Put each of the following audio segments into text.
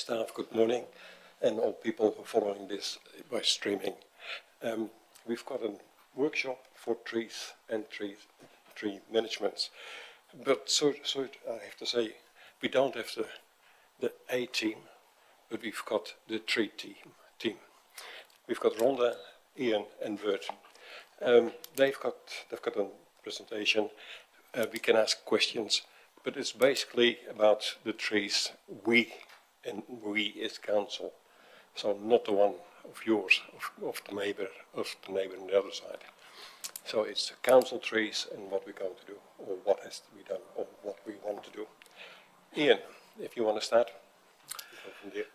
staff, good morning, and all people who are following this by streaming. We've got a workshop for trees and tree management, but so I have to say, we don't have the A team, but we've got the tree team. We've got Rhonda, Ian, and Bert. They've got a presentation. We can ask questions, but it's basically about the trees we as council. So not the one of yours, of the neighbour on the other side. So it's council trees and what we're going to do, or what has to be done, or what we want to do. Ian, if you want to start, go from there.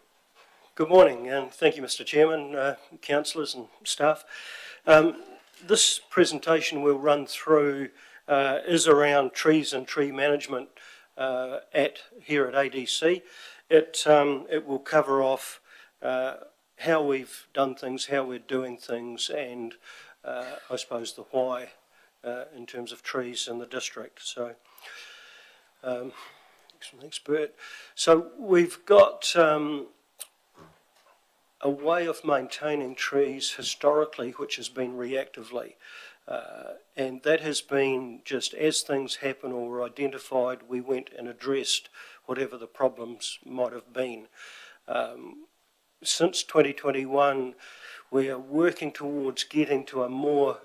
Good morning, and thank you, Mr. Chairman, councillors and staff. This presentation we'll run through is around trees and tree management here at ADC. It will cover off how we've done things, how we're doing things, and I suppose the why in terms of trees in the district. So, thanks, Bert. So we've got a way of maintaining trees historically which has been reactively, and that has been just as things happen or were identified, we went and addressed whatever the problems might have been. Since 2021 we are working towards getting to a more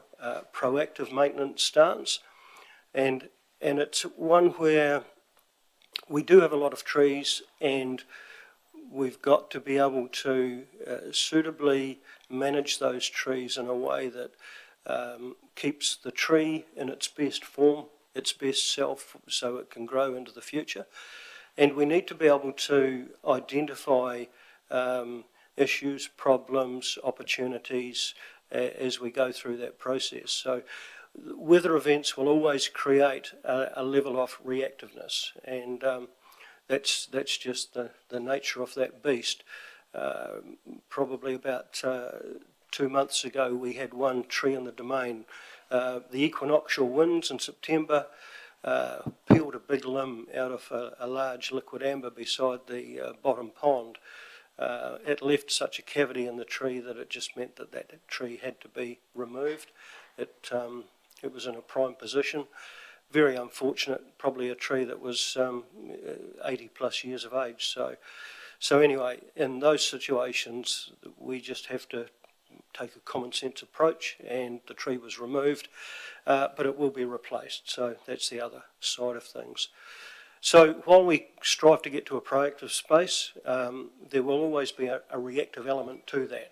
proactive maintenance stance, and it's one where we do have a lot of trees, and we've got to be able to suitably manage those trees in a way that keeps the tree in its best form, its best self, so it can grow into the future. And we need to be able to identify issues, problems, opportunities as we go through that process. So weather events will always create a level of reactiveness, and that's just the nature of that beast. Probably about 2 months ago we had one tree in the domain. The equinoctial winds in September peeled a big limb out of a large liquid amber beside the bottom pond. It left such a cavity in the tree that it just meant that tree had to be removed. It was in a prime position. Very unfortunate, probably a tree that was 80 plus years of age. So anyway, in those situations, we just have to take a common sense approach, and the tree was removed, but it will be replaced. So that's the other side of things. So while we strive to get to a proactive space, there will always be a reactive element to that.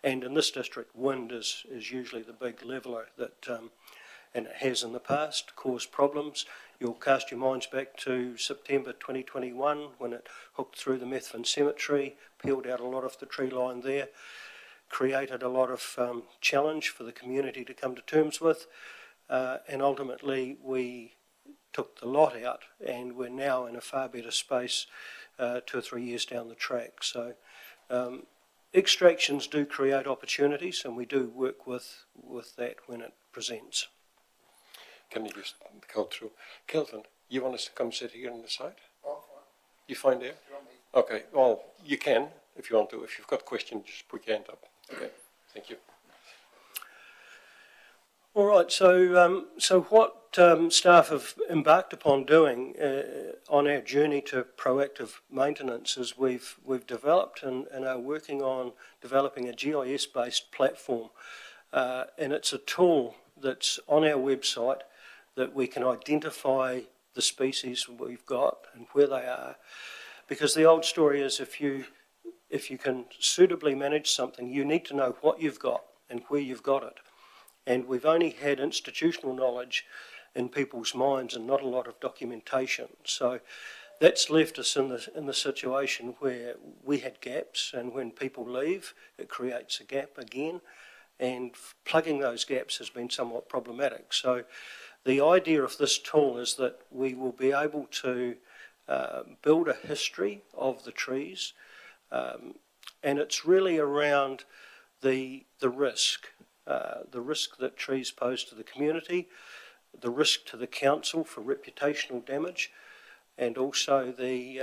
And in this district, wind is usually the big leveller that and it has in the past caused problems. You'll cast your minds back to September 2021 when it hooked through the Methven Cemetery, peeled out a lot of the tree line there, created a lot of challenge for the community to come to terms with, and ultimately we took the lot out, and we're now in a far better space 2 or 3 years down the track. So extractions do create opportunities, and we do work with that when it presents. Can you just go through? Kelvin, you want us to come sit here on the side? Oh, fine. You fine there? Okay, well, you can if you want to. If you've got questions, just put your hand up. Okay, thank you. All right, so what staff have embarked upon doing on our journey to proactive maintenance is we've developed and are working on developing a GIS-based platform, and it's a tool that's on our website that we can identify the species we've got and where they are, because the old story is if you can suitably manage something, you need to know what you've got and where you've got it. And we've only had institutional knowledge in people's minds and not a lot of documentation. So that's left us in the situation where we had gaps, and when people leave, it creates a gap again, and plugging those gaps has been somewhat problematic. So the idea of this tool is that we will be able to build a history of the trees, and it's really around the risk that trees pose to the community, the risk to the council for reputational damage, and also the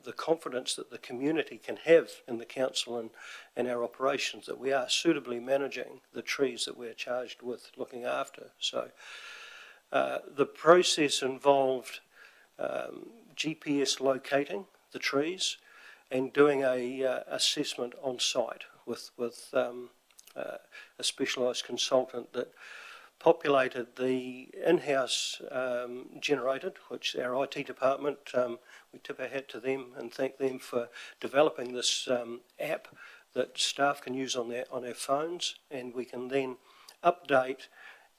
the confidence that the community can have in the council and our operations, that we are suitably managing the trees that we're charged with looking after. So the process involved GPS locating the trees and doing a assessment on site with a specialised consultant that populated the in-house generated, which our IT department, we tip our hat to them and thank them for developing this app that staff can use on their phones, and we can then update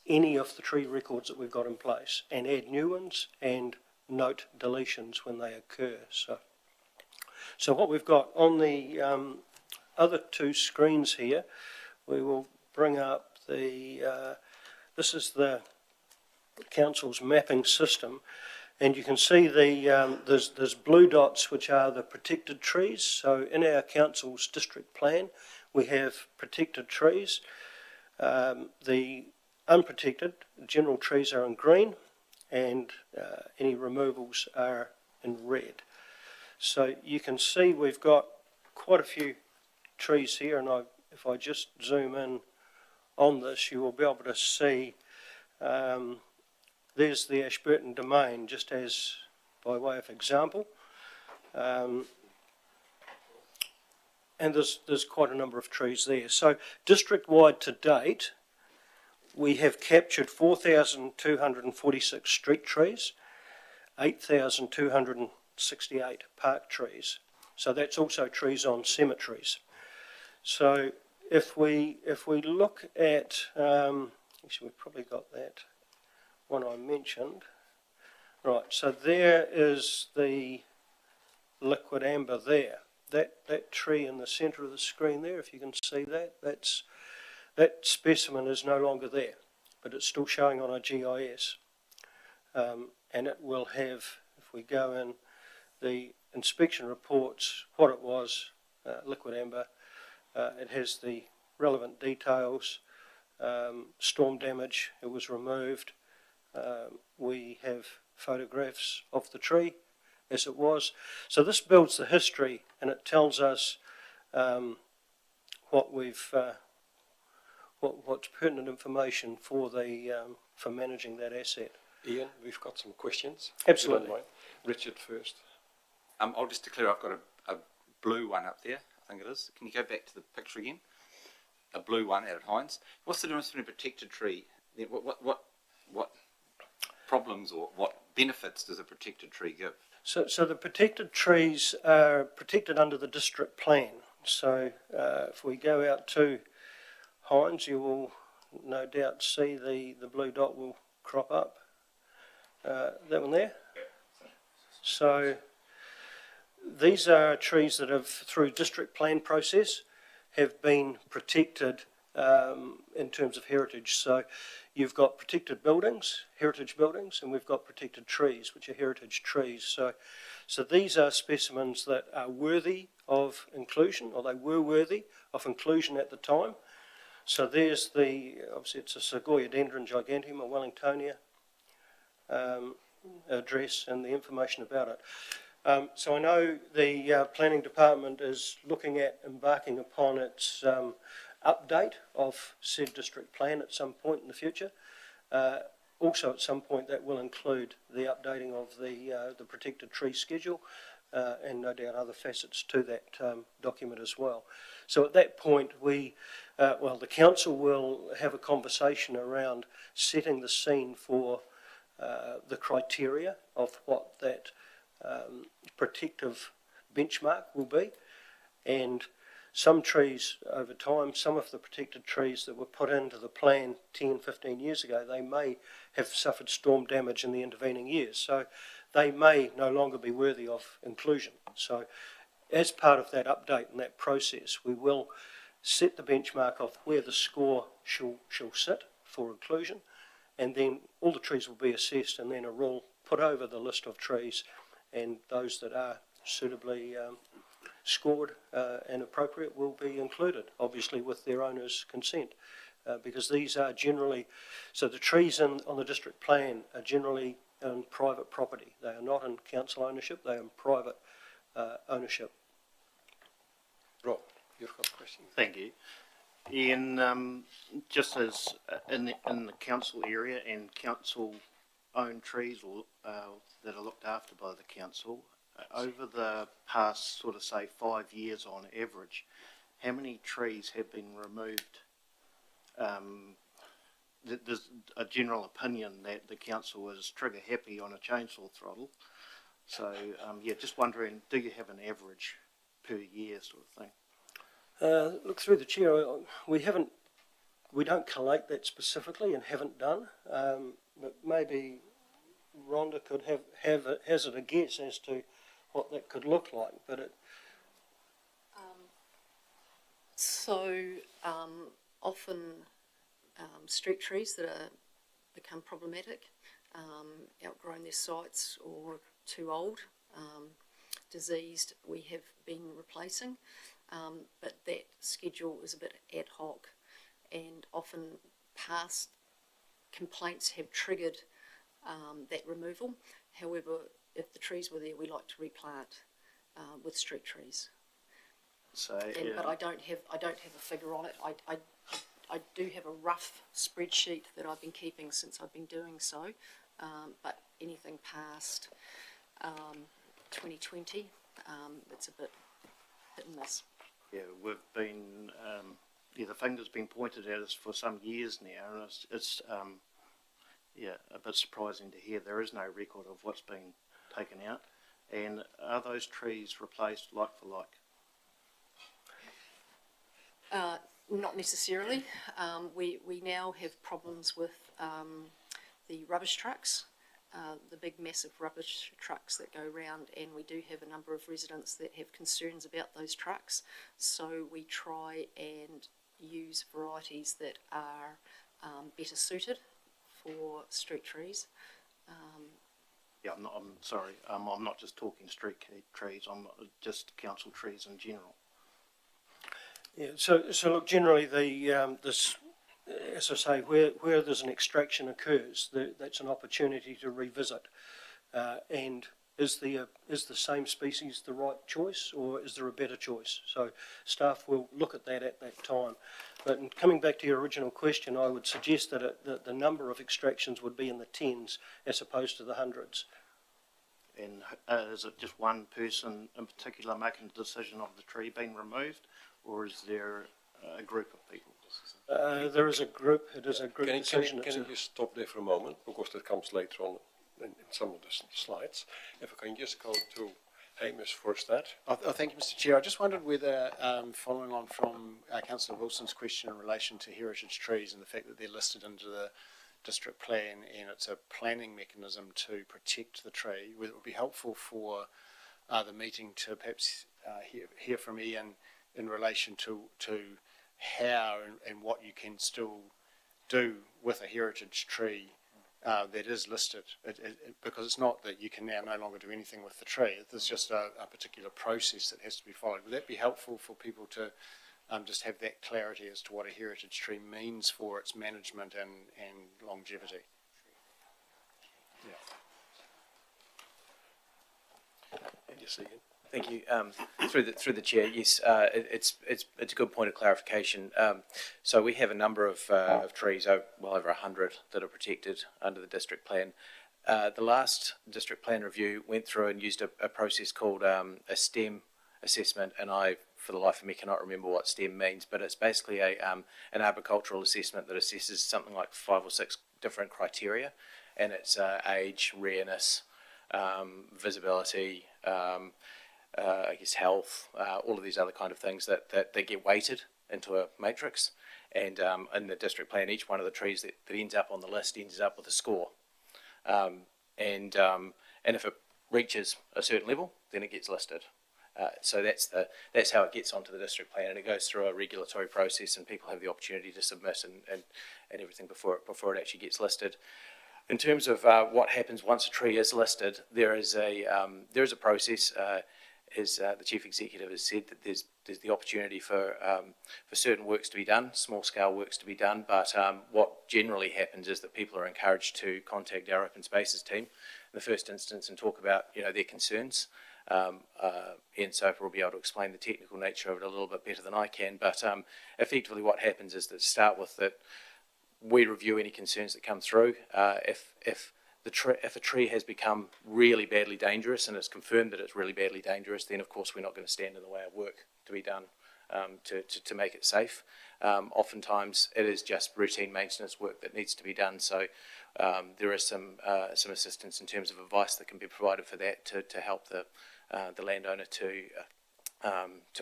any of the tree records that we've got in place and add new ones and note deletions when they occur. So what we've got on the other two screens here, we will bring up the this is the council's mapping system, and you can see there's blue dots which are the protected trees. So in our council's district plan we have protected trees. The unprotected general trees are in green, and any removals are in red. So you can see we've got quite a few trees here, and if I just zoom in on this, you will be able to see there's the Ashburton domain, just as by way of example, and there's quite a number of trees there. So district-wide to date, we have captured 4,246 street trees, 8,268 park trees. So that's also trees on cemeteries. So if we look at, actually we've probably got that one I mentioned. Right, so there is the liquid amber there. That tree in the centre of the screen there, if you can see that, that specimen is no longer there, but it's still showing on our GIS. And it will have, if we go in, the inspection reports, what it was, liquid amber. It has the relevant details, storm damage, it was removed. We have photographs of the tree as it was. So this builds the history, and it tells us what's pertinent information for managing that asset. Ian, we've got some questions. Absolutely. If you don't mind. Richard first. I'll just declare I've got a blue one up there, I think it is. Can you go back to the picture again? A blue one out at Hines. What's the difference between a protected tree? What problems or what benefits does a protected tree give? So the protected trees are protected under the district plan. So if we go out to Hines, you will no doubt see the blue dot will crop up. That one there. So these are trees that have, through district plan process, have been protected in terms of heritage. So you've got protected buildings, heritage buildings, and we've got protected trees, which are heritage trees. So these are specimens that are worthy of inclusion, or they were worthy of inclusion at the time. So there's obviously it's a Segoiadendron giganteum, or Wellingtonia address and the information about it. So I know the planning department is looking at embarking upon its update of said district plan at some point in the future. Also at some point that will include the updating of the protected tree schedule and no doubt other facets to that document as well. So at that point the council will have a conversation around setting the scene for the criteria of what that protective benchmark will be, and some trees over time, some of the protected trees that were put into the plan 10, 15 years ago, they may have suffered storm damage in the intervening years, so they may no longer be worthy of inclusion. So as part of that update and that process, we will set the benchmark of where the score shall sit for inclusion, and then all the trees will be assessed and then a rule put over the list of trees, and those that are suitably scored and appropriate will be included, obviously with their owner's consent, because these are generally, so the trees on the district plan are generally on private property. They are not in council ownership, they are in private ownership. Rob, you've got a question? Thank you. Ian, just as in the council area and council-owned trees or that are looked after by the council, over the past sort of say 5 years on average, how many trees have been removed? There's a general opinion that the council is trigger happy on a chainsaw throttle. So yeah, just wondering, do you have an average per year sort of thing? Look, through the chair, we don't collate that specifically and haven't done, but maybe Rhonda could hazard a guess as to what that could look like, but it... Often street trees that are become problematic, outgrown their sites or too old, diseased, we have been replacing, but that schedule is a bit ad hoc, and often past complaints have triggered that removal. However, if the trees were there, we like to replant with street trees. So, But I don't have a figure on it. I do have a rough spreadsheet that I've been keeping since I've been doing so, but anything past 2020, it's a bit hit and miss. yeah, we've been, the finger's been pointed at us for some years now, and it's yeah, a bit surprising to hear there is no record of what's been taken out. And are those trees replaced like for like? Not necessarily. We now have problems with the rubbish trucks, the big massive rubbish trucks that go round, and we do have a number of residents that have concerns about those trucks, so we try and use varieties that are better suited for street trees. Yeah, I'm sorry, I'm not just talking street trees, I'm just council trees in general. Yeah, so look, generally this, as I say, where there's an extraction occurs, that's an opportunity to revisit. And is the same species the right choice, or is there a better choice? So staff will look at that time. But in coming back to your original question, I would suggest that the number of extractions would be in the tens as opposed to the hundreds. And is it just one person in particular making the decision of the tree being removed, or is there a group of people? There is a group. It is a group decision. Can you just stop there for a moment, because that comes later on in some of the slides. If I can just go to Hamish first that. Thank you, Mr. Chair. I just wondered whether, following on from Councillor Wilson's question in relation to heritage trees and the fact that they're listed under the district plan and it's a planning mechanism to protect the tree, whether it would be helpful for the meeting to perhaps hear from Ian in relation to how and what you can still do with a heritage tree that is listed, because it's not that you can now no longer do anything with the tree. There's just a particular process that has to be followed. Would that be helpful for people to just have that clarity as to what a heritage tree means for its management and longevity? Yes, Ian. Thank you. Through the chair, yes, it's a good point of clarification. So we have a number of trees, well over 100, that are protected under the district plan. The last district plan review went through and used a process called a STEM assessment, and I, for the life of me, cannot remember what STEM means, but it's basically an arboricultural assessment that assesses something like 5 or 6 different criteria, and it's age, rareness, visibility, I guess health, all of these other kind of things that get weighted into a matrix. And in the district plan, each one of the trees that ends up on the list ends up with a score. And if it reaches a certain level, then it gets listed. So that's how it gets onto the district plan, and it goes through a regulatory process, and people have the opportunity to submit and everything before it actually gets listed. In terms of what happens once a tree is listed, there is a process. As the chief executive has said, that there's the opportunity for certain works to be done, small scale works to be done. But what generally happens is that people are encouraged to contact our open spaces team in the first instance and talk about their concerns. Ian Soper will be able to explain the technical nature of it a little bit better than I can, but effectively what happens is that to start with that we review any concerns that come through. If a tree has become really badly dangerous and it's confirmed that it's really badly dangerous, then of course we're not going to stand in the way of work to be done to make it safe. Oftentimes it is just routine maintenance work that needs to be done, so there is some assistance in terms of advice that can be provided for that to help the landowner to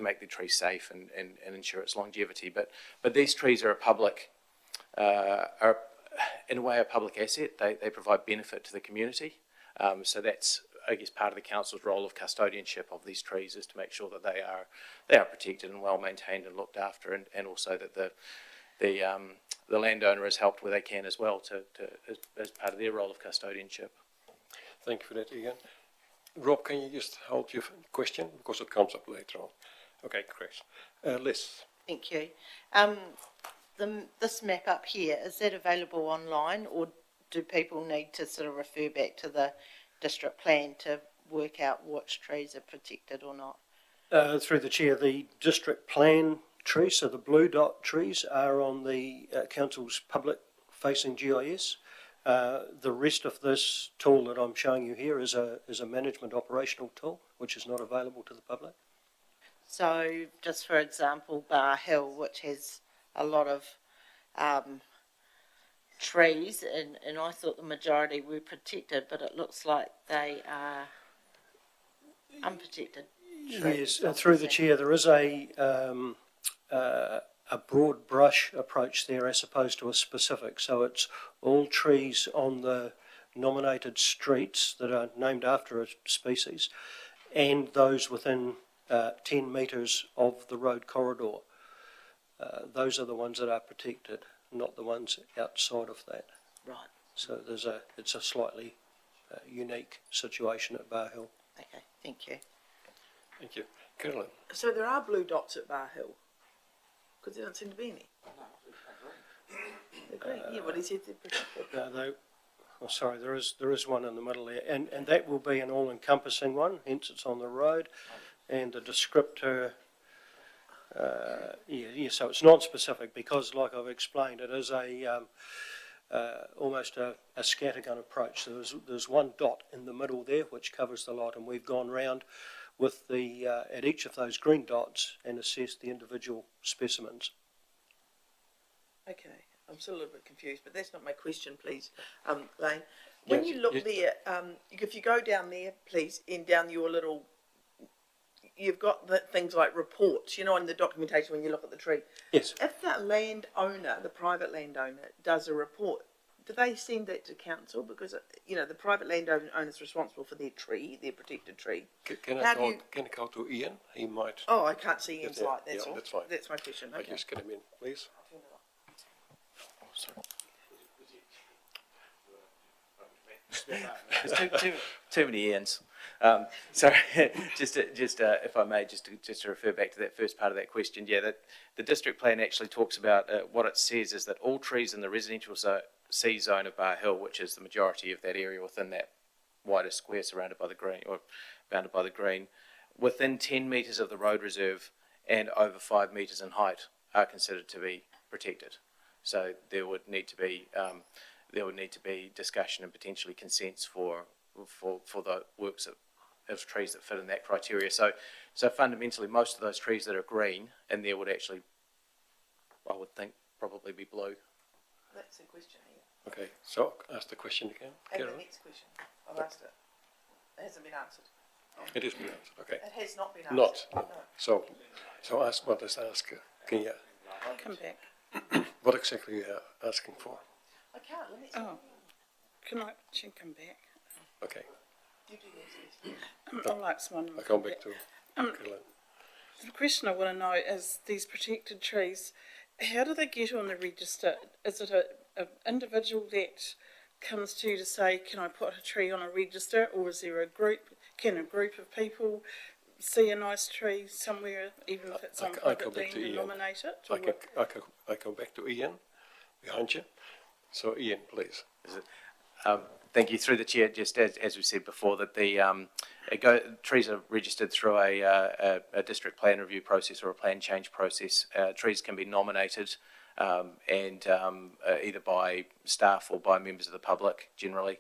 make the tree safe and ensure its longevity. But these trees are are in a way a public asset. They provide benefit to the community. So that's, I guess, part of the council's role of custodianship of these trees is to make sure that they are protected and well maintained and looked after, and also that the landowner is helped where they can as well as part of their role of custodianship. Thank you for that, Ian. Rob, can you just hold your question because it comes up later on? Okay, Chris. Liz. Thank you. This map up here, is that available online, or do people need to sort of refer back to the district plan to work out which trees are protected or not? Through the chair, the district plan trees, so the blue dot trees, are on the council's public-facing GIS. The rest of this tool that I'm showing you here is a management operational tool, which is not available to the public. So, just for example, Bar Hill, which has a lot of trees, and I thought the majority were protected, but it looks like they are unprotected trees. Yes, through the chair, there is a broad brush approach there as opposed to a specific. So it's all trees on the nominated streets that are named after a species, and those within 10 metres of the road corridor. Those are the ones that are protected, not the ones outside of that. Right. So it's a slightly unique situation at Bar Hill. Okay, thank you. Thank you. Carolyn. So there are blue dots at Bar Hill? Because there don't seem to be any. They're green. Yeah, but he said they're protected. There is one in the middle there, and that will be an all-encompassing one, hence it's on the road, and the descriptor, so it's non-specific because, like I've explained, it is almost a scattergun approach. So there's one dot in the middle there which covers the lot, and we've gone round with at each of those green dots and assessed the individual specimens. Okay, I'm still a little bit confused, but that's not my question, please, Lane. When Yes, you look yes. there, if you go down there, please, and down your little, you've got the things like reports, in the documentation when you look at the tree. Yes. If the landowner, the private landowner, does a report, do they send that to council? Because, the private landowner is responsible for their tree, their protected tree. Can How I do go? you- Can I go to Ian? He might. Oh, I can't see Ian's Yeah, light, that's yeah, all. that's fine. That's my question, I okay. just get him in, please. There's too many Ians. Sorry, just if I may, just to refer back to that first part of that question. Yeah, that the district plan actually talks about what it says is that all trees in the residential C zone of Bar Hill, which is the majority of that area within that wider square surrounded by the green or bounded by the green, within 10 metres of the road reserve and over 5 metres in height, are considered to be protected. So there would need to be discussion and potentially consents for the works of trees that fit in that criteria. So fundamentally, most of those trees that are green in there would actually, I would think, probably be blue. That's the question here. Okay, so ask the question again. And the Carolyn. next question, I've asked it. It hasn't been answered. It is been answered. Okay. It has not been Not. answered. No. So ask what is asked. Can you? Come back. What exactly you are asking for? I can't, let me, Oh, can I come back? Okay, you do this. I'd like someone I come back to Um, Carolyn. The question I want to know is these protected trees, how do they get on the register? Is it an individual that comes to you to say, can I put a tree on a register, or is there a group, can a group of people see a nice tree somewhere, even if it's on I private come back land, to and Ian. nominate it? I come back to Ian behind you. So Ian, please. Thank you. Through the chair, just as we said before, that the trees are registered through a district plan review process or a plan change process. Trees can be nominated and either by staff or by members of the public. Generally,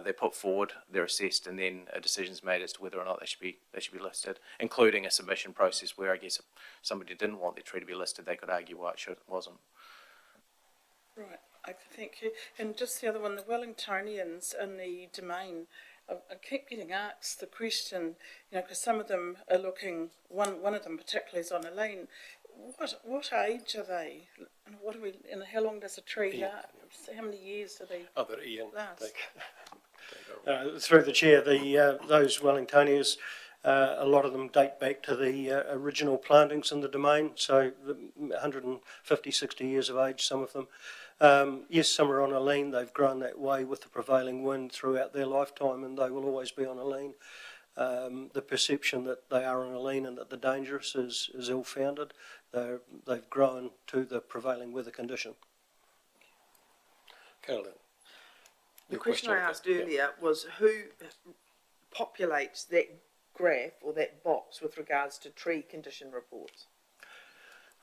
they're put forward, they're assessed, and then a decision is made as to whether or not they should be listed, including a submission process where I guess if somebody didn't want their tree to be listed, they could argue why it wasn't. Right, okay, thank you. And just the other one, the Wellingtonians in the domain, I keep getting asked the question, because some of them are looking, one of them particularly is on a lane. What age are they? And and how long does a tree last? How many years do they Other Ian. last? Through the chair, those Wellingtonias, a lot of them date back to the original plantings in the domain, so 150, 60 years of age, some of them. Yes, some are on a lean. They've grown that way with the prevailing wind throughout their lifetime, and they will always be on a lean. The perception that they are on a lean and that they're dangerous is ill-founded. They've grown to the prevailing weather condition. Carolyn. The your question I okay. asked earlier was who populates that graph or that box with regards to tree condition reports?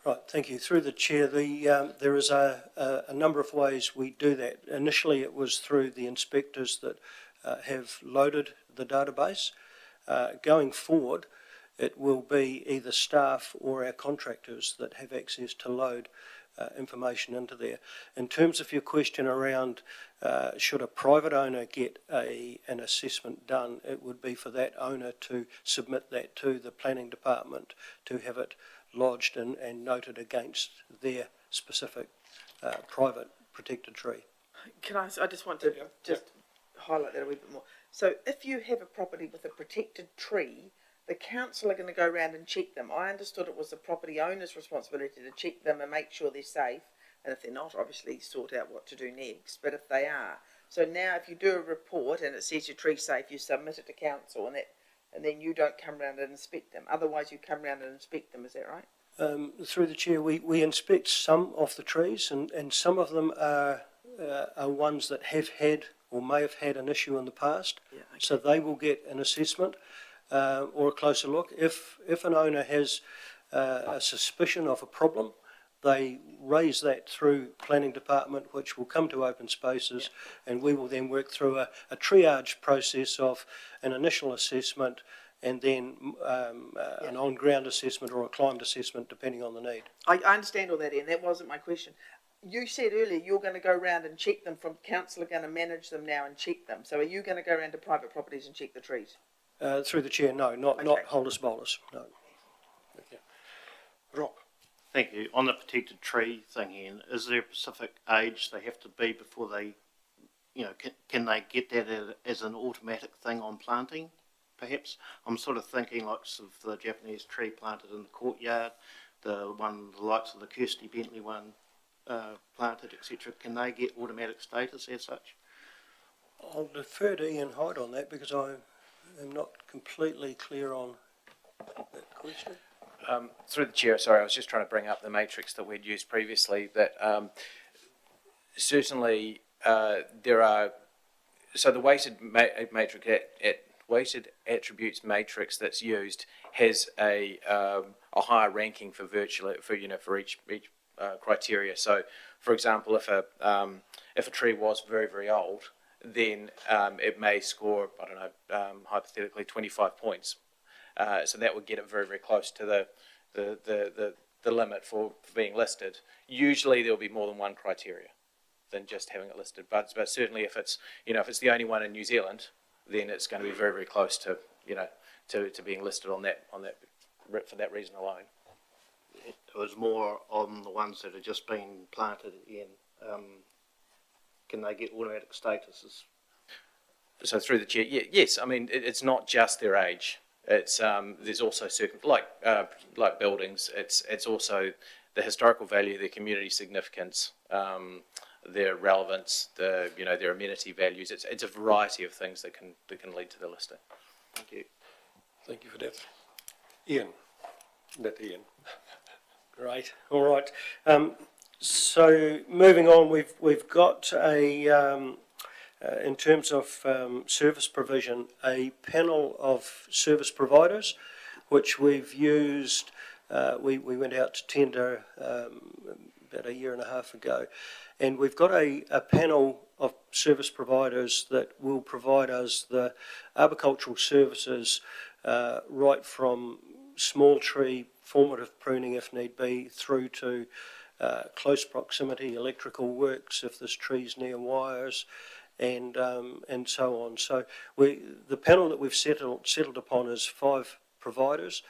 Right, thank you. Through the chair, there is a number of ways we do that. Initially, it was through the inspectors that have loaded the database. Going forward, it will be either staff or our contractors that have access to load information into there. In terms of your question around should a private owner get an assessment done, it would be for that owner to submit that to the planning department to have it lodged and noted against their specific private protected tree. I just want to highlight that a wee bit more. So if you have a property with a protected tree, the council are going to go around and check them. I understood it was the property owner's responsibility to check them and make sure they're safe, and if they're not, obviously sort out what to do next, but if they are. So now if you do a report and it says your tree's safe, you submit it to council and then you don't come around and inspect them. Otherwise you come around and inspect them, is that right? Through the chair, we inspect some of the trees, and some of them are ones that have had or may have had an issue in the past, so they will get an assessment or a closer look. If an owner has a suspicion of a problem, they raise that through planning department, which will come to open spaces, and we will then work through a triage process of an initial assessment and then an on-ground assessment or a climbed assessment, depending on the need. I understand all that, Ian. That wasn't my question. You said earlier you're going to go around and check them. From council are going to manage them now and check them. So are you going to go around to private properties and check the trees? Through the chair, no, not holders bowlers, no. Okay. Rob. Thank you. On the protected tree thing, Ian, is there a specific age they have to be before they, can they get that as an automatic thing on planting, perhaps? I'm sort of thinking like of the Japanese tree planted in the courtyard, the likes of the Kirsty Bentley one planted, etc. Can they get automatic status as such? I'll defer to Ian Hyde on that because I am not completely clear on that question. Through the chair, sorry, I was just trying to bring up the matrix that we'd used previously. That certainly there are. So the weighted matrix, weighted attributes matrix that's used has a higher ranking for each criteria. So, for example, if a tree was very, very old, then it may score, I don't know, hypothetically 25 points. So that would get it very, very close to the limit for being listed. Usually there'll be more than one criteria than just having it listed. But certainly if it's the only one in New Zealand, then it's going to be very, very close to to being listed on that for that reason alone. It was more on the ones that have just been planted in. Can they get automatic statuses? So through the chair, yes. I mean, it's not just their age. It's there's also like buildings. It's also the historical value, their community significance, their relevance, their amenity values. It's a variety of things that can lead to the listing. Thank you. Thank you for that. Ian. Ian. Great. All right. So moving on, we've got a in terms of service provision, a panel of service providers, which we've used. We went out to tender about a year and a half ago, and we've got a panel of service providers that will provide us the arboricultural services right from small tree formative pruning if need be through to close proximity electrical works if there's trees near wires and so on. So the panel that we've settled upon is 5 providers,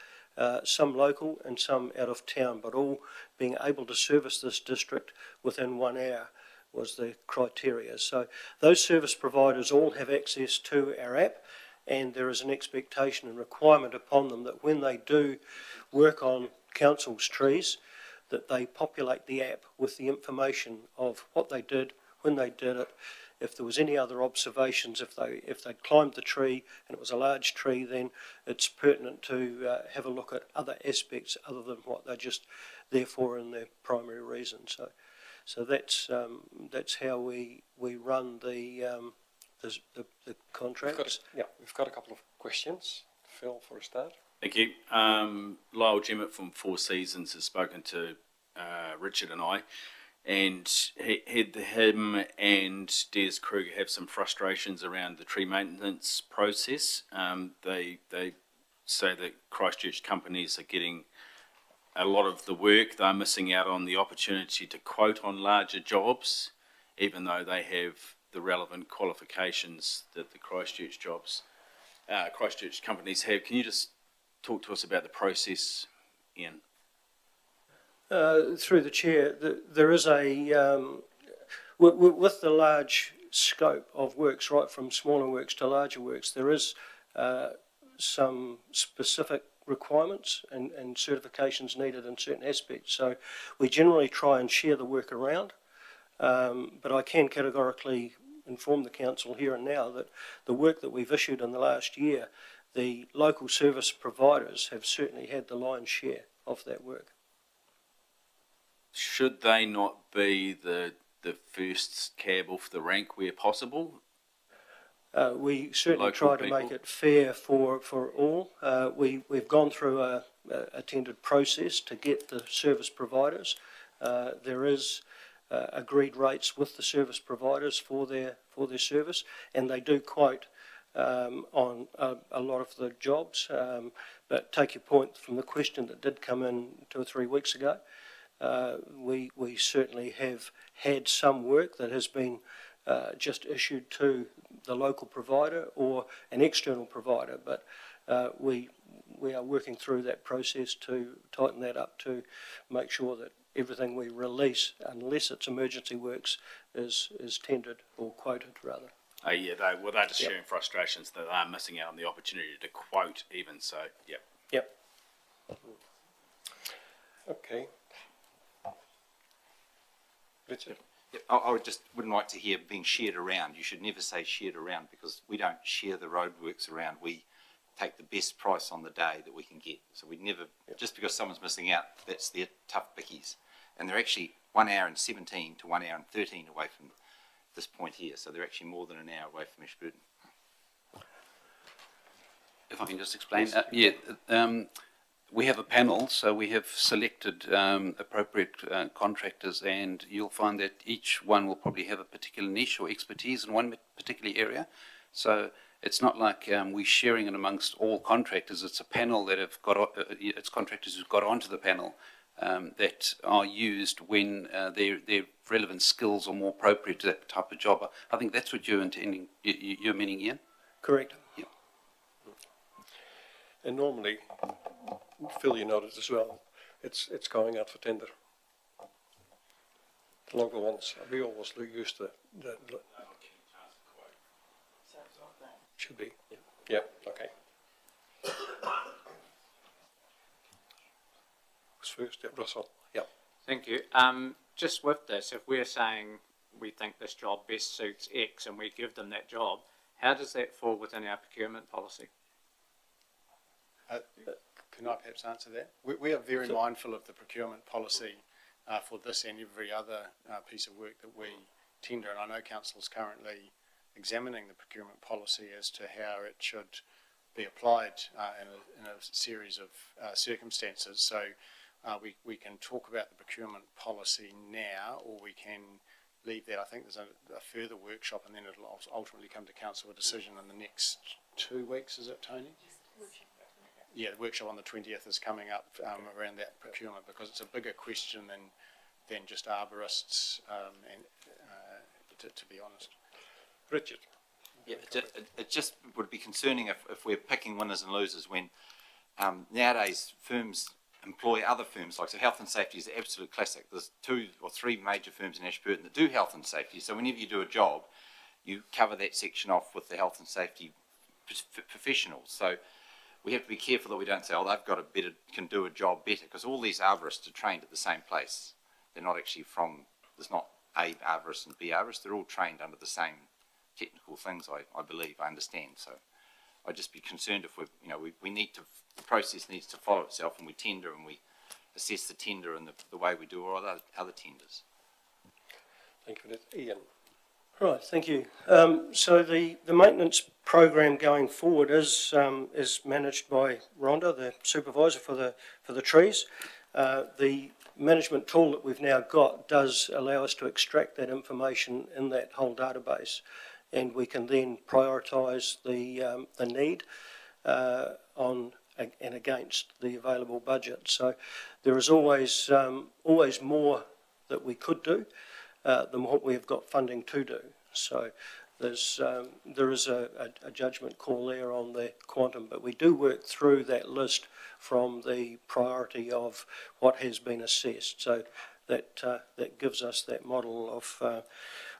some local and some out of town, but all being able to service this district within 1 hour was the criteria. So those service providers all have access to our app, and there is an expectation and requirement upon them that when they do work on council's trees, that they populate the app with the information of what they did, when they did it, if there was any other observations, if they climbed the tree and it was a large tree, then it's pertinent to have a look at other aspects other than what they're just there for in their primary reason. So that's how we run the contracts. We've got a couple of questions. Phil, for a start. Thank you. Lyle Gemmett from Four Seasons has spoken to Richard and I, and him and Des Kruger have some frustrations around the tree maintenance process. They say that Christchurch companies are getting a lot of the work. They're missing out on the opportunity to quote on larger jobs, even though they have the relevant qualifications that the Christchurch companies have. Can you just talk to us about the process, Ian? Through the chair, there is with the large scope of works, right from smaller works to larger works, there is some specific requirements and certifications needed in certain aspects. So we generally try and share the work around, but I can categorically inform the council here and now that the work that we've issued in the last year, the local service providers have certainly had the lion's share of that work. Should they not be the first cab off the rank where possible? We certainly Local try to make it fair for all. We've gone through a tendered process to get the service providers. There is agreed rates with the service providers for their service, and they do quote on a lot of the jobs. But take your point from the question that did come in 2 or 3 weeks ago. We certainly have had some work that has been just issued to the local provider or an external provider, but we are working through that process to tighten that up to make sure that everything we release, unless it's emergency works, is tendered or quoted rather. They're just sharing frustrations that they are missing out on the opportunity to quote even, so, yep. Yep. Okay. Richard? I wouldn't like to hear being shared around. You should never say shared around, because we don't share the roadworks around. We take the best price on the day that we can get. So we never, just because someone's missing out, that's their tough bickies. And they're actually 1 hour and 17 to 1 hour and 13 away from this point here. So they're actually more than an hour away from Ashburton. If I can just explain. We have a panel, so we have selected appropriate contractors, and you'll find that each one will probably have a particular niche or expertise in one particular area. So it's not like we're sharing it amongst all contractors. It's a panel that have got, it's contractors who've got onto the panel that are used when their relevant skills are more appropriate to that type of job. I think that's what you're intending, you're meaning, Ian? Correct. Yeah. And normally, Phil, you noted as well, it's going out for tender. The local ones, we always use the should be. Yeah, okay. Who's first? Yeah, Russell. Yeah. Thank you. Just with this, if we're saying we think this job best suits X and we give them that job, how does that fall within our procurement policy? Can I perhaps answer that? We are very mindful of the procurement policy for this and every other piece of work that we tender, and I know Council's currently examining the procurement policy as to how it should be applied in a series of circumstances. So we can talk about the procurement policy now, or we can leave that. I think there's a further workshop, and then it'll ultimately come to council a decision in the next 2 weeks. Is it, Tony? Yeah, the workshop on the 20th is coming up around that procurement, because it's a bigger question than just arborists, to be honest. Richard. Yeah, it just would be concerning if we're picking winners and losers when nowadays firms employ other firms. Like, so health and safety is an absolute classic. There's 2 or 3 major firms in Ashburton that do health and safety. So whenever you do a job, you cover that section off with the health and safety professionals. So we have to be careful that we don't say, oh, they've got can do a job better, because all these arborists are trained at the same place. They're not actually there's not A arborist and B arborist. They're all trained under the same technical things, I believe, I understand. So I'd just be concerned if we need to, the process needs to follow itself, and we tender and we assess the tender in the way we do all other tenders. Thank you for that. Ian. Right, thank you. So the maintenance program going forward is managed by Rhonda, the supervisor for the trees. The management tool that we've now got does allow us to extract that information in that whole database, and we can then prioritise the need on and against the available budget. So there is always more that we could do than what we have got funding to do. So there is a judgment call there on the quantum, but we do work through that list from the priority of what has been assessed. So that gives us that model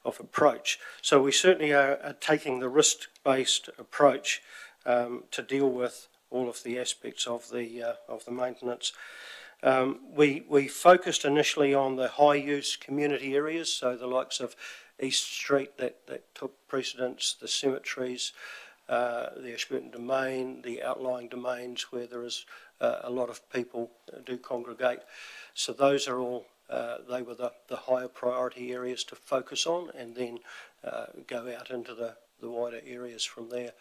of approach. So we certainly are taking the risk-based approach to deal with all of the aspects of the maintenance. We focused initially on the high-use community areas, so the likes of East Street that took precedence, the cemeteries, the Ashburton Domain, the outlying domains where there is a lot of people do congregate. So those are all, they were the higher priority areas to focus on, and then go out into the wider areas from there.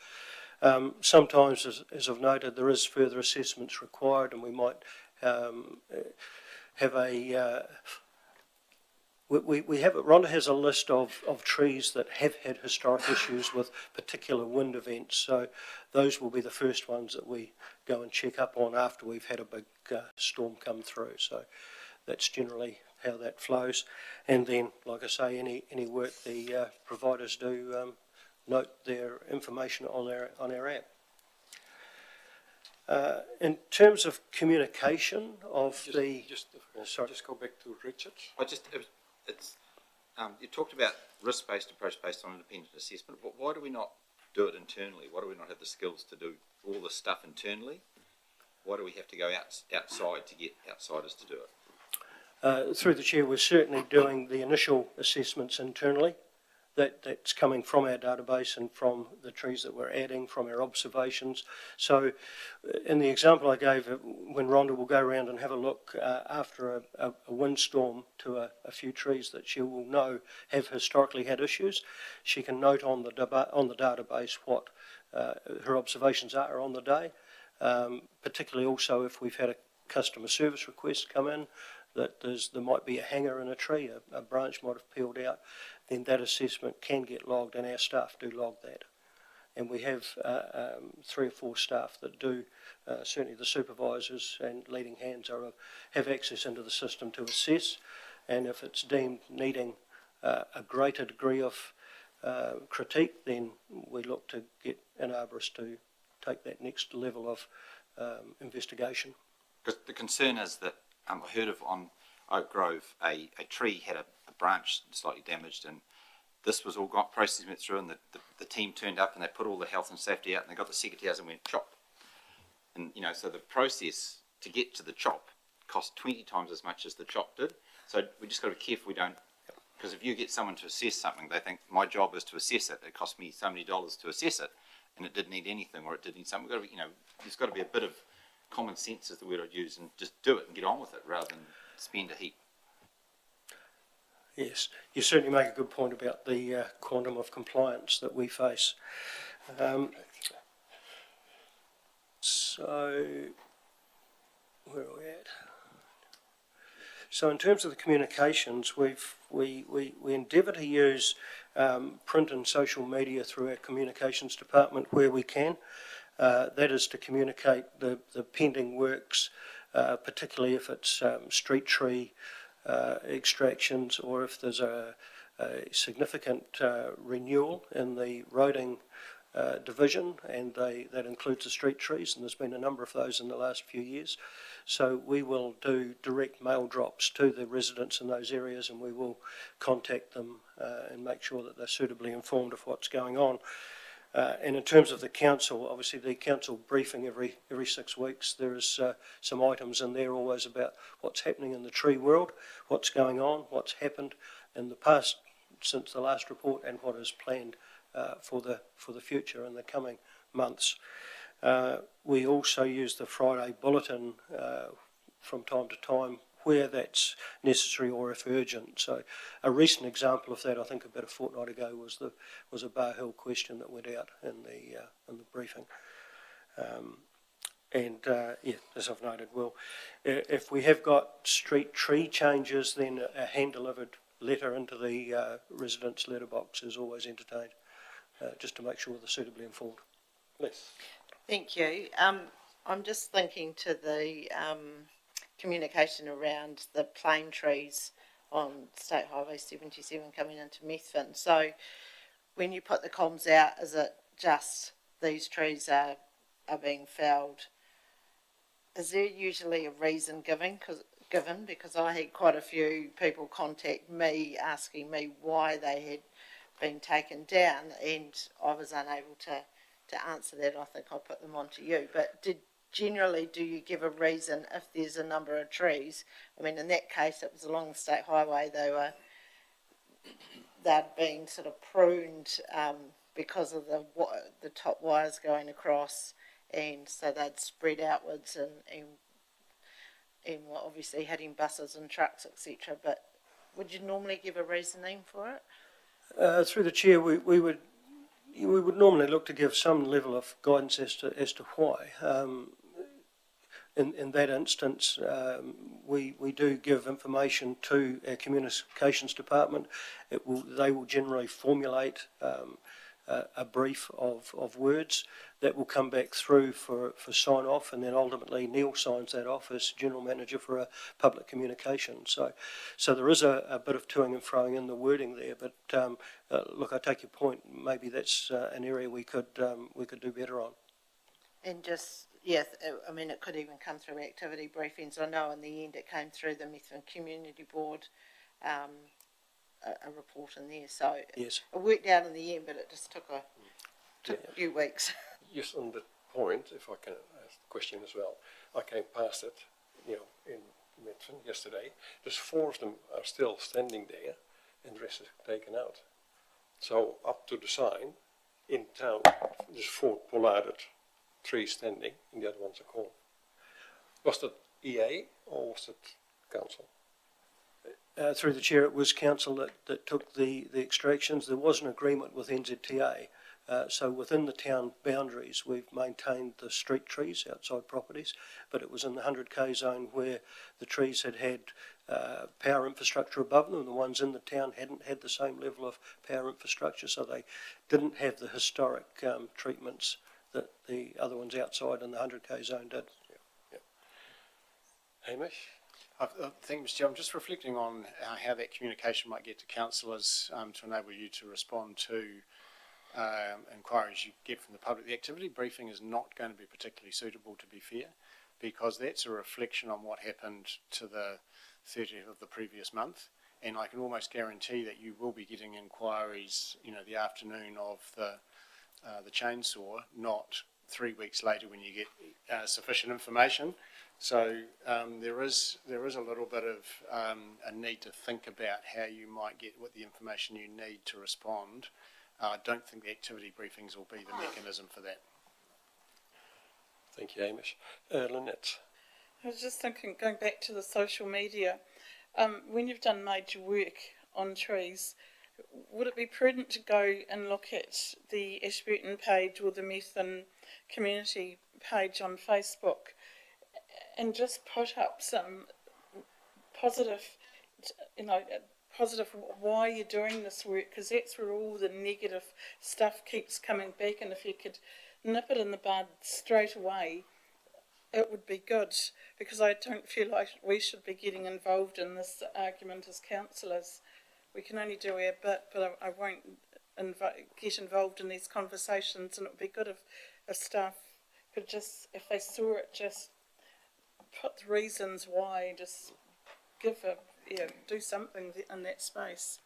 Sometimes, as I've noted, there is further assessments required, and we might have a... Rhonda has a list of trees that have had historic issues with particular wind events, so those will be the first ones that we go and check up on after we've had a big storm come through. So that's generally how that flows. And then, like I say, any work the providers do, note their information on our app. In terms of communication of Just go back to Richard. You talked about risk-based approach based on independent assessment, but why do we not do it internally? Why do we not have the skills to do all this stuff internally? Why do we have to go outside to get outsiders to do it? Through the chair, we're certainly doing the initial assessments internally. That's coming from our database and from the trees that we're adding, from our observations. So in the example I gave, when Rhonda will go around and have a look after a windstorm to a few trees that she will know have historically had issues, she can note on the database what her observations are on the day, particularly also if we've had a customer service request come in that there might be a hanger in a tree, a branch might have peeled out, then that assessment can get logged, and our staff do log that. And we have 3 or 4 staff that do, certainly the supervisors and leading hands have access into the system to assess, and if it's deemed needing a greater degree of critique, then we look to get an arborist to take that next level of investigation. Because the concern is that I heard of on Oak Grove, a tree had a branch slightly damaged, and this was all process went through, and the team turned up and they put all the health and safety out, and they got the secateurs and went chop. And so the process to get to the chop cost 20 times as much as the chop did. So we just got to be careful we don't, because if you get someone to assess something, they think my job is to assess it. It cost me so many dollars to assess it, and it didn't need anything, or it did need something. We've got to be, there's got to be a bit of common sense is the word I'd use, and just do it and get on with it rather than spend a heap. Yes, you certainly make a good point about the quantum of compliance that we face. So, where are we at? So in terms of the communications, we endeavour to use print and social media through our communications department where we can. That is to communicate the pending works, particularly if it's street tree extractions, or if there's a significant renewal in the roading division, and that includes the street trees, and there's been a number of those in the last few years. So we will do direct mail drops to the residents in those areas, and we will contact them and make sure that they're suitably informed of what's going on. And in terms of the council, obviously the council briefing every 6 weeks. There is some items in there always about what's happening in the tree world, what's going on, what's happened in the past since the last report, and what is planned for the future in the coming months. We also use the Friday bulletin from time to time where that's necessary or if urgent. So a recent example of that, I think about a fortnight ago, was a Bar Hill question that went out in the briefing. Yeah, as I've noted, if we have got street tree changes, then a hand-delivered letter into the residents' letterbox is always entertained, just to make sure they're suitably informed. Yes. Thank you. I'm just thinking to the communication around the plane trees on State Highway 77 coming into Methven. So when you put the comms out, is it just these trees are being felled? Is there usually a reason given? Because I had quite a few people contact me asking me why they had been taken down, and I was unable to answer that. I think I put them on to you. But generally, do you give a reason if there's a number of trees? I mean, in that case, it was along the state highway. They'd been sort of pruned because of the top wires going across, and so they'd spread outwards and were obviously hitting buses and trucks, etc. But would you normally give a reasoning for it? Through the chair, we would normally look to give some level of guidance as to why. In that instance, we do give information to our communications department. They will generally formulate a brief of words that will come back through for sign off, and then ultimately Neil signs that off as General Manager for a public communication. So there is a bit of toing and froing in the wording there, but look, I take your point. Maybe that's an area we could do better on. And just, yes, I mean, it could even come through activity briefings. I know in the end it came through the Methven Community Board, a report in there. So yes, it worked out in the end, but it just took a few weeks. Yes, on that point, if I can ask the question as well, I came past it, in Methven yesterday. There's 4 of them are still standing there, and the rest is taken out. So up to the sign, in town, there's 4 pollarded trees standing, and the other ones are gone. Was that EA or was it council? Through the chair, it was council that took the extractions. There was an agreement with NZTA. So within the town boundaries, we've maintained the street trees outside properties, but it was in the 100k zone where the trees had power infrastructure above them, and the ones in the town hadn't had the same level of power infrastructure, so they didn't have the historic treatments that the other ones outside in the 100k zone did. Yeah. Hamish? I think, Mr. Chair, I'm just reflecting on how that communication might get to councillors to enable you to respond to inquiries you get from the public. The activity briefing is not going to be particularly suitable, to be fair, because that's a reflection on what happened to the 30th of the previous month, and I can almost guarantee that you will be getting inquiries, the afternoon of the chainsaw, not 3 weeks later when you get sufficient information. So there is a little bit of a need to think about how you might get what the information you need to respond. I don't think the activity briefings will be the mechanism for that. Thank you, Hamish. Lynette? I was just thinking, going back to the social media, when you've done major work on trees, would it be prudent to go and look at the Ashburton page or the Methven community page on Facebook and just put up some positive, positive why you're doing this work, because that's where all the negative stuff keeps coming back, and if you could nip it in the bud straight away, it would be good, because I don't feel like we should be getting involved in this argument as councillors. We can only do our bit, but I won't get involved in these conversations, and it would be good if staff could just, if they saw it, just put the reasons why, just do something in that space.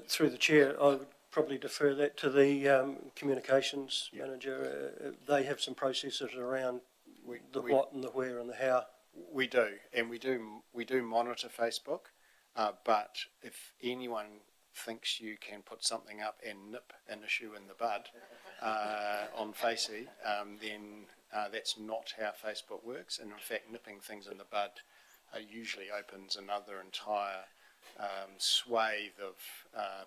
Through the chair, I would probably defer that to the communications manager. They have some processes around the what and the where and the how. We do, and we do monitor Facebook, but if anyone thinks you can put something up and nip an issue in the bud on Facey, then that's not how Facebook works, and in fact nipping things in the bud usually opens another entire swathe of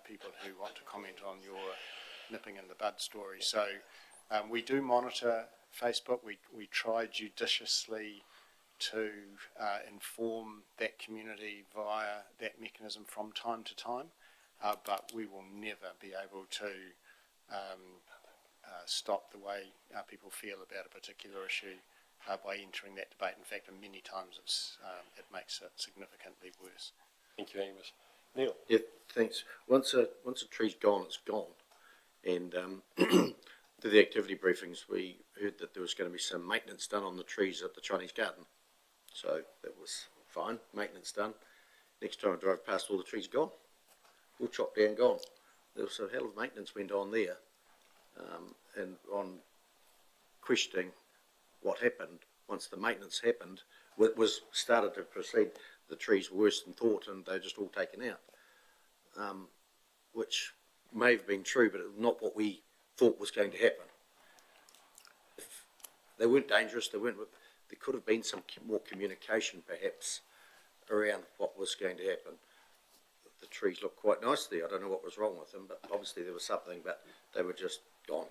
people who want to comment on your nipping in the bud story. So we do monitor Facebook. We try judiciously to inform that community via that mechanism from time to time, but we will never be able to stop the way people feel about a particular issue by entering that debate. In fact, many times it makes it significantly worse. Thank you, Amos. Neil? Yeah, thanks. Once a tree's gone, it's gone. And to the activity briefings, we heard that there was going to be some maintenance done on the trees at the Chinese garden. So that was fine, maintenance done. Next time I drove past, all the trees gone. All chopped down, gone. There was a hell of maintenance went on there. And on questioning what happened, once the maintenance happened, was started to proceed, the trees were worse than thought, and they're just all taken out. Which may have been true, but not what we thought was going to happen. If they weren't dangerous, there could have been some more communication perhaps around what was going to happen. The trees looked quite nice there. I don't know what was wrong with them, but obviously there was something, but they were just gone.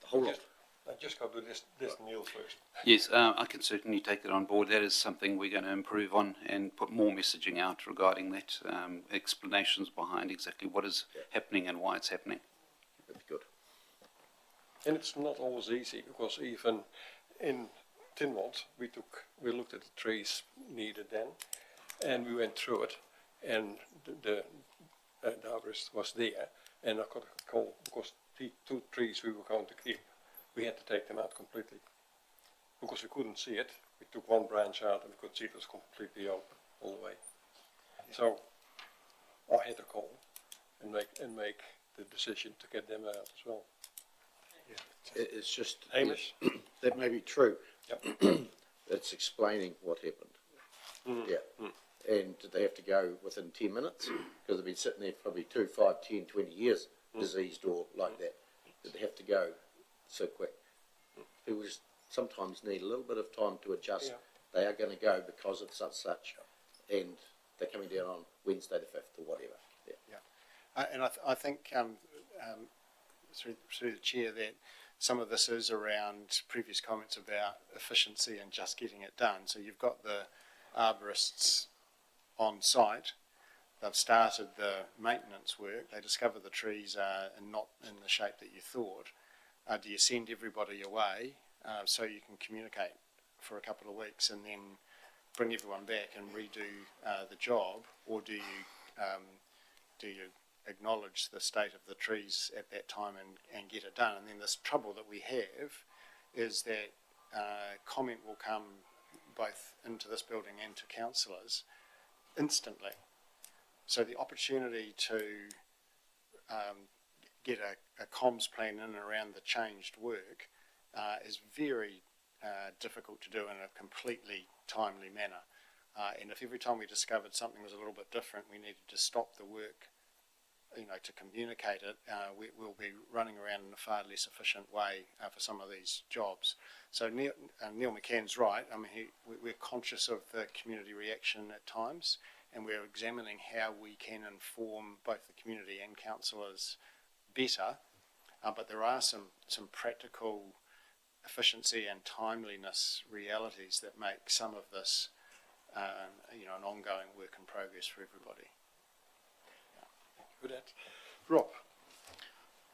The whole lot. I just got to do this Neil first. Yes, I can certainly take it on board. That is something we're going to improve on and put more messaging out regarding that, explanations behind exactly what is happening and why it's happening. That'd be good. And it's not always easy, because even in Tynwald, we looked at the trees needed then, and we went through it, and the arborist was there, and I got a call because the 2 trees we were going to keep, we had to take them out completely because we couldn't see it. We took one branch out and we could see it was completely open all the way. So I had to call and make the decision to get them out as well. It's just, Amos? that may be true. Yep. That's explaining what happened. Yeah. And did they have to go within 10 minutes? Because they've been sitting there probably 2, 5, 10, 20 years diseased or like that. Did they have to go so quick? People just sometimes need a little bit of time to adjust. Yeah. They are going to go because of such, and they're coming down on Wednesday the 5th or whatever. Yeah. And I think through the chair that some of this is around previous comments about efficiency and just getting it done. So you've got the arborists on site. They've started the maintenance work. They discover the trees are not in the shape that you thought. Do you send everybody away so you can communicate for a couple of weeks and then bring everyone back and redo the job, or do you acknowledge the state of the trees at that time and get it done? And then this trouble that we have is that comment will come both into this building and to councillors instantly. So the opportunity to get a comms plan in and around the changed work is very difficult to do in a completely timely manner. And if every time we discovered something was a little bit different, we needed to stop the work, to communicate it, we'll be running around in a far less efficient way for some of these jobs. So Neil McCann's right. I mean, we're conscious of the community reaction at times, and we're examining how we can inform both the community and councillors better. But there are some practical efficiency and timeliness realities that make some of this, an ongoing work in progress for everybody. Good at. Rob.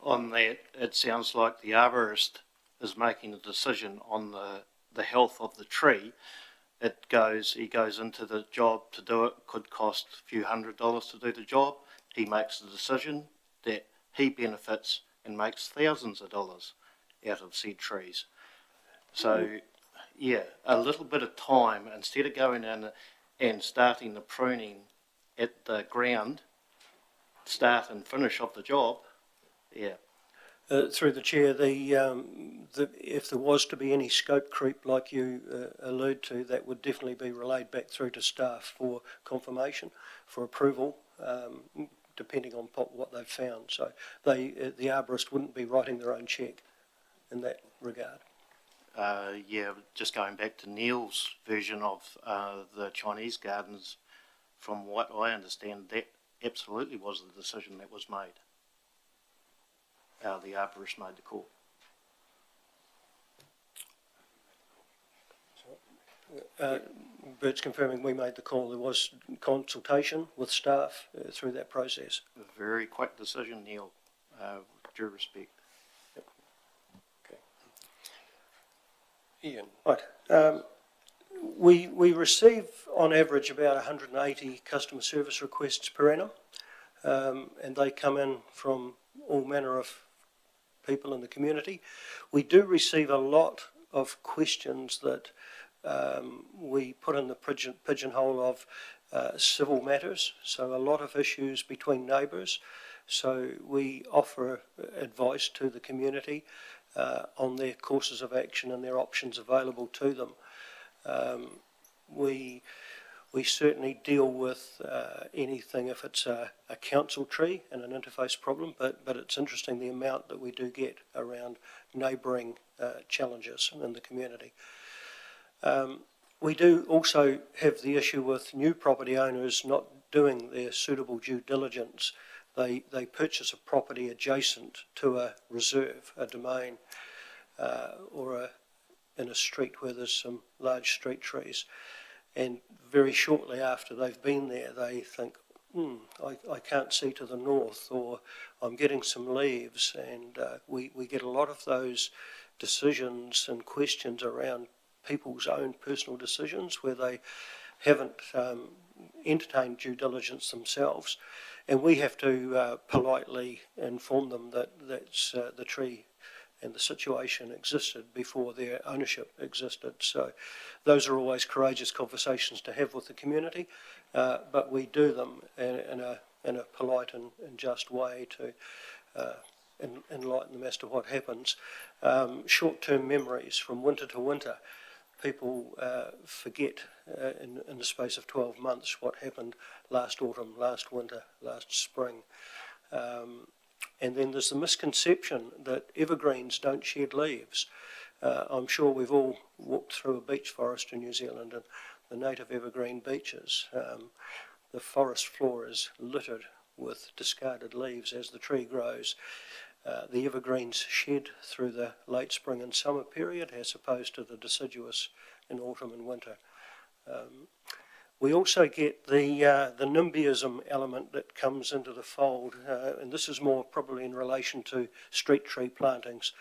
On that, it sounds like the arborist is making a decision on the health of the tree. He goes into the job to do it, could cost a few $100s to do the job. He makes the decision that he benefits and makes thousands of dollars out of said trees. So, yeah, a little bit of time, instead of going in and starting the pruning at the ground, start and finish of the job, yeah. Through the chair, if there was to be any scope creep like you allude to, that would definitely be relayed back through to staff for confirmation, for approval, depending on what they've found. So the arborist wouldn't be writing their own cheque in that regard. Just going back to Neil's version of the Chinese gardens, from what I understand, that absolutely was the decision that was made. The arborist made the call. Bert's confirming we made the call. There was consultation with staff through that process. A very quick decision, Neil, with due respect. Yep. Okay. Ian. Right. We receive on average about 180 customer service requests per annum, and they come in from all manner of people in the community. We do receive a lot of questions that we put in the pigeonhole of civil matters, so a lot of issues between neighbours. So we offer advice to the community on their courses of action and their options available to them. We certainly deal with anything if it's a council tree and an interface problem, but it's interesting the amount that we do get around neighbouring challenges in the community. We do also have the issue with new property owners not doing their suitable due diligence. They purchase a property adjacent to a reserve, a domain, or in a street where there's some large street trees. And very shortly after they've been there, they think, I can't see to the north, or I'm getting some leaves. And we get a lot of those decisions and questions around people's own personal decisions where they haven't entertained due diligence themselves. And we have to politely inform them that that's the tree and the situation existed before their ownership existed. So those are always courageous conversations to have with the community, but we do them in a polite and just way to enlighten them as to what happens. Short-term memories from winter to winter. People forget in the space of 12 months what happened last autumn, last winter, last spring. And then there's the misconception that evergreens don't shed leaves. I'm sure we've all walked through a beech forest in New Zealand and the native evergreen beeches. The forest floor is littered with discarded leaves as the tree grows. The evergreens shed through the late spring and summer period as opposed to the deciduous in autumn and winter. We also get the NIMBYism element that comes into the fold, and this is more probably in relation to street tree plantings,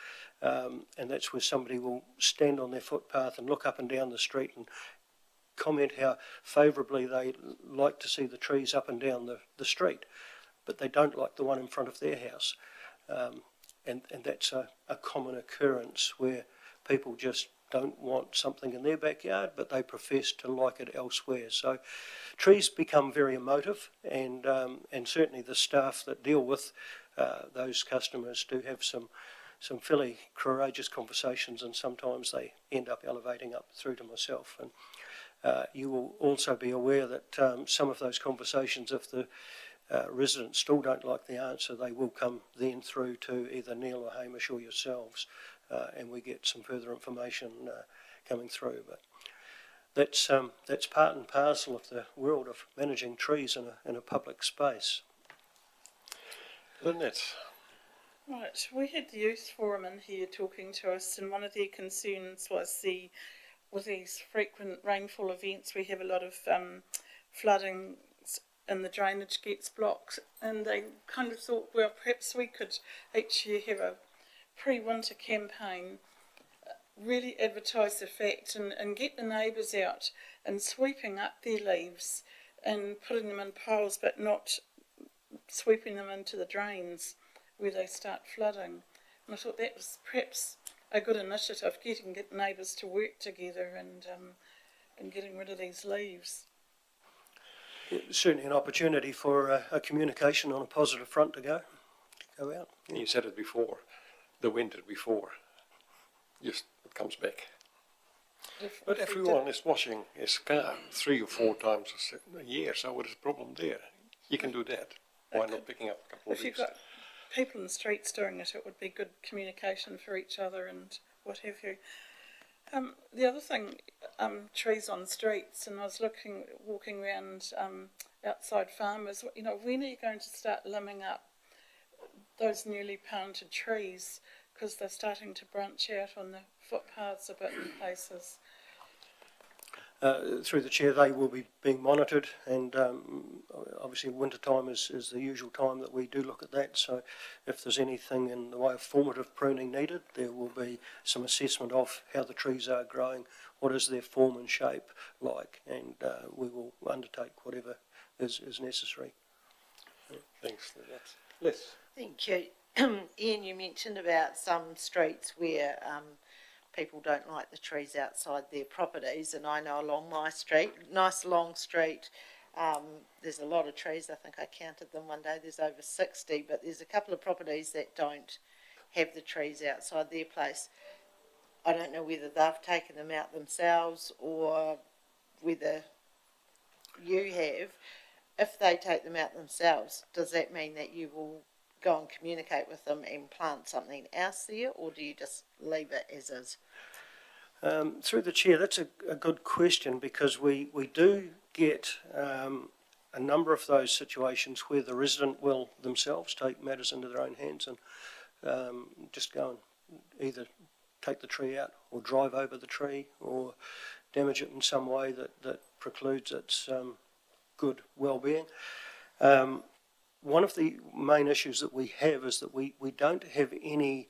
and that's where somebody will stand on their footpath and look up and down the street and comment how favourably they like to see the trees up and down the street, but they don't like the one in front of their house. And that's a common occurrence where people just don't want something in their backyard, but they profess to like it elsewhere. So trees become very emotive, and certainly the staff that deal with those customers do have some fairly courageous conversations, and sometimes they end up elevating up through to myself. And you will also be aware that some of those conversations, if the residents still don't like the answer, they will come then through to either Neil or Hamish or yourselves, and we get some further information coming through. But that's part and parcel of the world of managing trees in a public space. Lynette? Right, we had the youth forum in here talking to us, and one of their concerns was with these frequent rainfall events, we have a lot of flooding and the drainage gets blocked, and they kind of thought, well, perhaps we could each year have a pre-winter campaign, really advertise the fact and get the neighbours out and sweeping up their leaves and putting them in piles, but not sweeping them into the drains where they start flooding. And I thought that was perhaps a good initiative, getting neighbours to work together and getting rid of these leaves. Certainly an opportunity for a communication on a positive front to go out. You said it before, the winter before. Just it comes back. But everyone is washing his car 3 or 4 times a year, so what is the problem there? You can do that. Why not picking up a couple of If you've leaves? got people in the streets doing it, it would be good communication for each other and what have you. The other thing, trees on streets, and I was walking around outside farmers, you know, when are you going to start limbing up those newly planted trees, because they're starting to branch out on the footpaths a bit in places? Through the chair, they will be being monitored, and obviously winter time is the usual time that we do look at that. So if there's anything in the way of formative pruning needed, there will be some assessment of how the trees are growing, what is their form and shape like, and we will undertake whatever is necessary. Thanks. Les? Thank you. Ian, you mentioned about some streets where people don't like the trees outside their properties, and I know along my street, nice long street, there's a lot of trees. I think I counted them one day, there's over 60, but there's a couple of properties that don't have the trees outside their place. I don't know whether they've taken them out themselves or whether you have. If they take them out themselves, does that mean that you will go and communicate with them and plant something else there, or do you just leave it as is? Through the chair, that's a good question, because we do get a number of those situations where the resident will themselves take matters into their own hands and just go and either take the tree out or drive over the tree or damage it in some way that precludes its good well-being. One of the main issues that we have is that we don't have any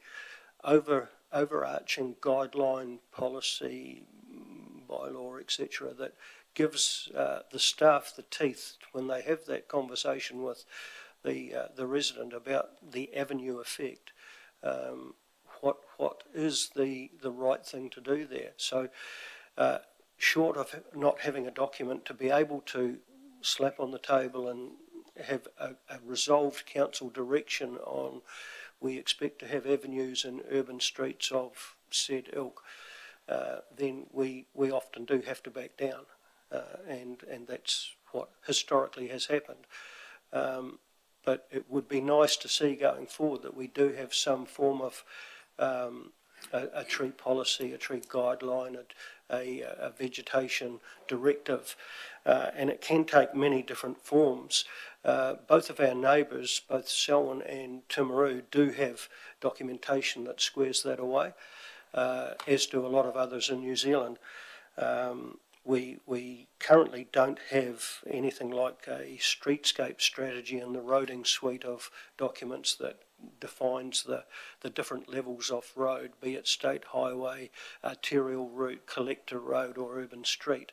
overarching guideline, policy, bylaw, etc., that gives the staff the teeth when they have that conversation with the resident about the avenue effect. What is the right thing to do there? So, short of not having a document to be able to slap on the table and have a resolved council direction on, we expect to have avenues in urban streets of said ilk, then we often do have to back down, and that's what historically has happened. But it would be nice to see going forward that we do have some form of a tree policy, a tree guideline, a vegetation directive, and it can take many different forms. Both of our neighbours, both Selwyn and Timaru, do have documentation that squares that away, as do a lot of others in New Zealand. We currently don't have anything like a streetscape strategy in the roading suite of documents that defines the different levels of road, be it state highway, arterial route, collector road or urban street.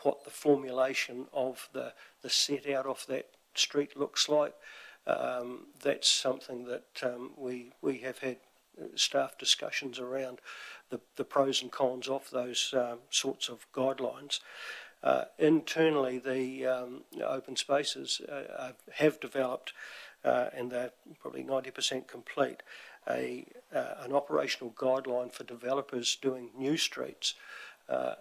What the formulation of the set out of that street looks like, that's something that we have had staff discussions around the pros and cons of those sorts of guidelines. Internally, the open spaces have developed, and they're probably 90% complete, an operational guideline for developers doing new streets,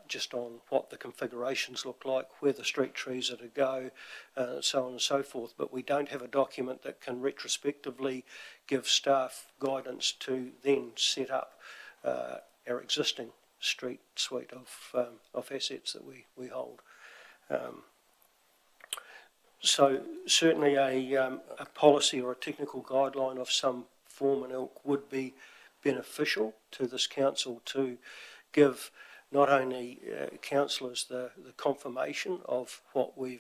just on what the configurations look like, where the street trees are to go, so on and so forth. But we don't have a document that can retrospectively give staff guidance to then set up our existing street suite of assets that we hold. So certainly a policy or a technical guideline of some form and ilk would be beneficial to this council to give not only councillors the confirmation of what we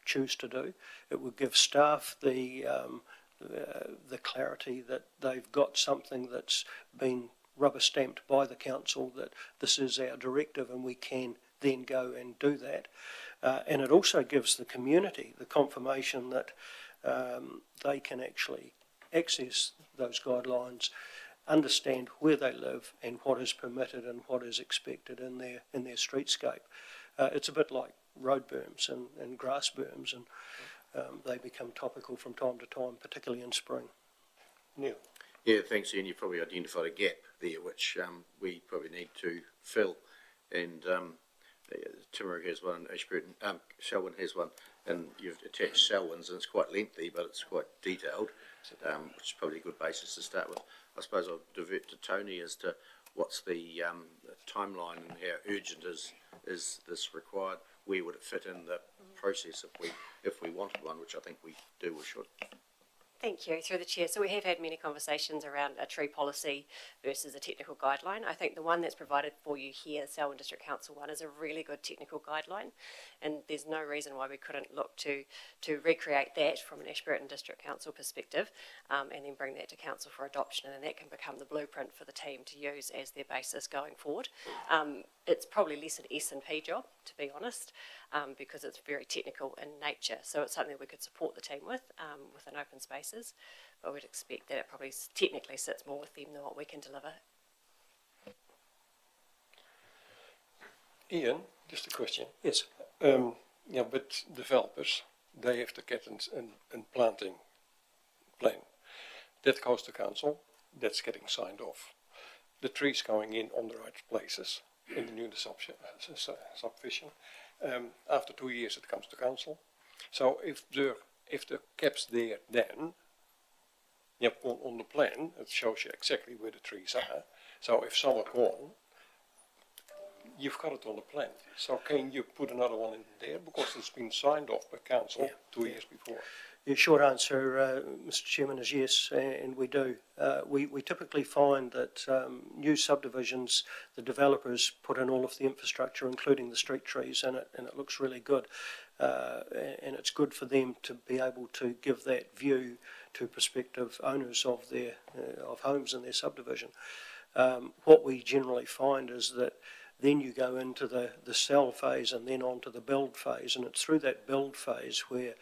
choose to do, it would give staff the clarity that they've got something that's been rubber stamped by the council, that this is our directive and we can then go and do that. And it also gives the community the confirmation that they can actually access those guidelines, understand where they live and what is permitted and what is expected in their streetscape. It's a bit like road berms and grass berms, and they become topical from time to time, particularly in spring. Neil? Yeah, thanks, Ian. You probably identified a gap there, which we probably need to fill. And Timaru has one, Ashburton, Selwyn has one, and you've attached Selwyn's, and it's quite lengthy, but it's quite detailed, which is probably a good basis to start with. I suppose I'll divert to Tony as to what's the timeline and how urgent is this required? Where would it fit in the process if we wanted one, which I think we do or should? Thank you, through the chair. So we have had many conversations around a tree policy versus a technical guideline. I think the one that's provided for you here, the Selwyn District Council one, is a really good technical guideline, and there's no reason why we couldn't look to recreate that from an Ashburton District Council perspective, and then bring that to council for adoption, and that can become the blueprint for the team to use as their basis going forward. It's probably less an S&P job, to be honest, because it's very technical in nature. So it's something we could support the team with within open spaces, but we'd expect that it probably technically sits more with them than what we can deliver. Ian, just a question. Yes. Yeah, but developers, they have to get a planting plan. That goes to council, that's getting signed off. The trees going in on the right places in the new subdivision. After 2 years it comes to council. So if the cap's there then, yep, on the plan, it shows you exactly where the trees are. So if some are gone, you've got it on the plan. So can you put another one in there because it's been signed off by council 2 years before? The short answer, Mr. Chairman, is yes, and we do. We typically find that new subdivisions, the developers put in all of the infrastructure, including the street trees, and it looks really good. And it's good for them to be able to give that view to prospective owners of their of homes in their subdivision. What we generally find is that then you go into the sell phase and then on to the build phase, and it's through that build phase where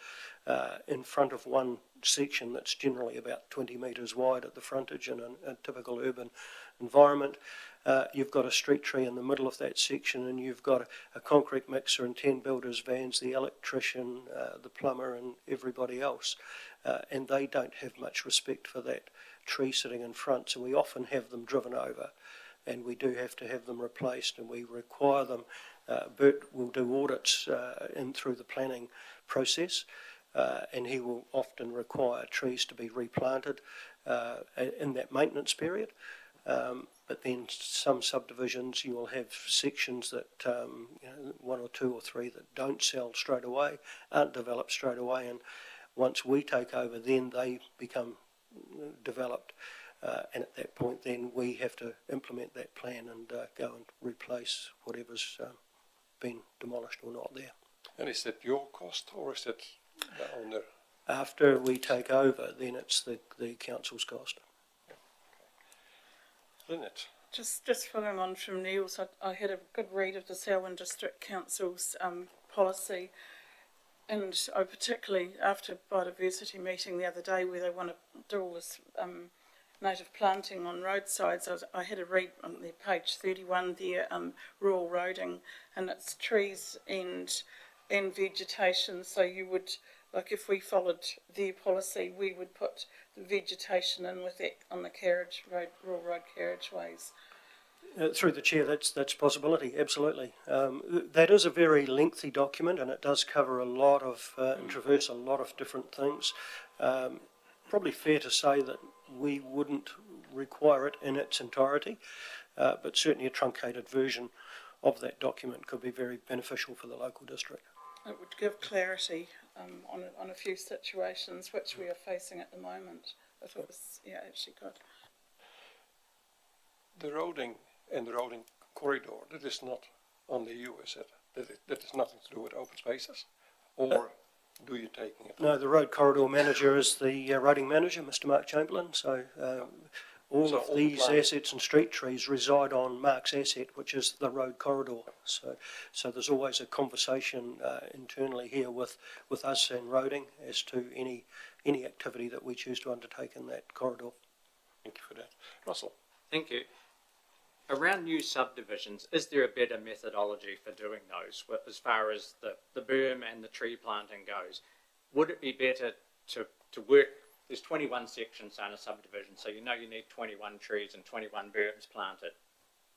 in front of one section that's generally about 20 metres wide at the frontage in a typical urban environment, you've got a street tree in the middle of that section, and you've got a concrete mixer and 10 builders' vans, the electrician, the plumber and everybody else, and they don't have much respect for that tree sitting in front, so we often have them driven over, and we do have to have them replaced, and we require them. Bert will do audits in through the planning process, and he will often require trees to be replanted in that maintenance period. But then some subdivisions you will have sections that, one or two or three that don't sell straight away, aren't developed straight away, and once we take over then they become developed. And at that point then we have to implement that plan and go and replace whatever's been demolished or not there. And is that your cost or is that the owner? After we take over, then it's the council's cost. Lynette? Just following on from Neil's, I had a good read of the Selwyn District Council's policy, and I particularly, after biodiversity meeting the other day where they want to do all this native planting on roadsides, I had a read on their page 31 there, rural roading, and it's trees and vegetation. So you would, like if we followed their policy, we would put the vegetation in with that on the carriage road, rural road carriageways. Through the chair, that's a possibility, absolutely. That is a very lengthy document, and it does cover a lot of, and traverse a lot of different things. Probably fair to say that we wouldn't require it in its entirety, but certainly a truncated version of that document could be very beneficial for the local district. It would give clarity on a few situations which we are facing at the moment. If it was, yeah, actually good. The roading and the roading corridor, that is not on the EU, is it? That has nothing to do with open spaces? Or do you taking it? No, the road corridor manager is the roading manager, Mr. Mark Chamberlain. So all So of all these planning- assets and street trees reside on Mark's asset, which is the road corridor. So there's always a conversation internally here with us and roading as to any activity that we choose to undertake in that corridor. Thank you for that. Russell? Thank you. Around new subdivisions, is there a better methodology for doing those as far as the berm and the tree planting goes? Would it be better to work, there's 21 sections on a subdivision, so you know you need 21 trees and 21 berms planted.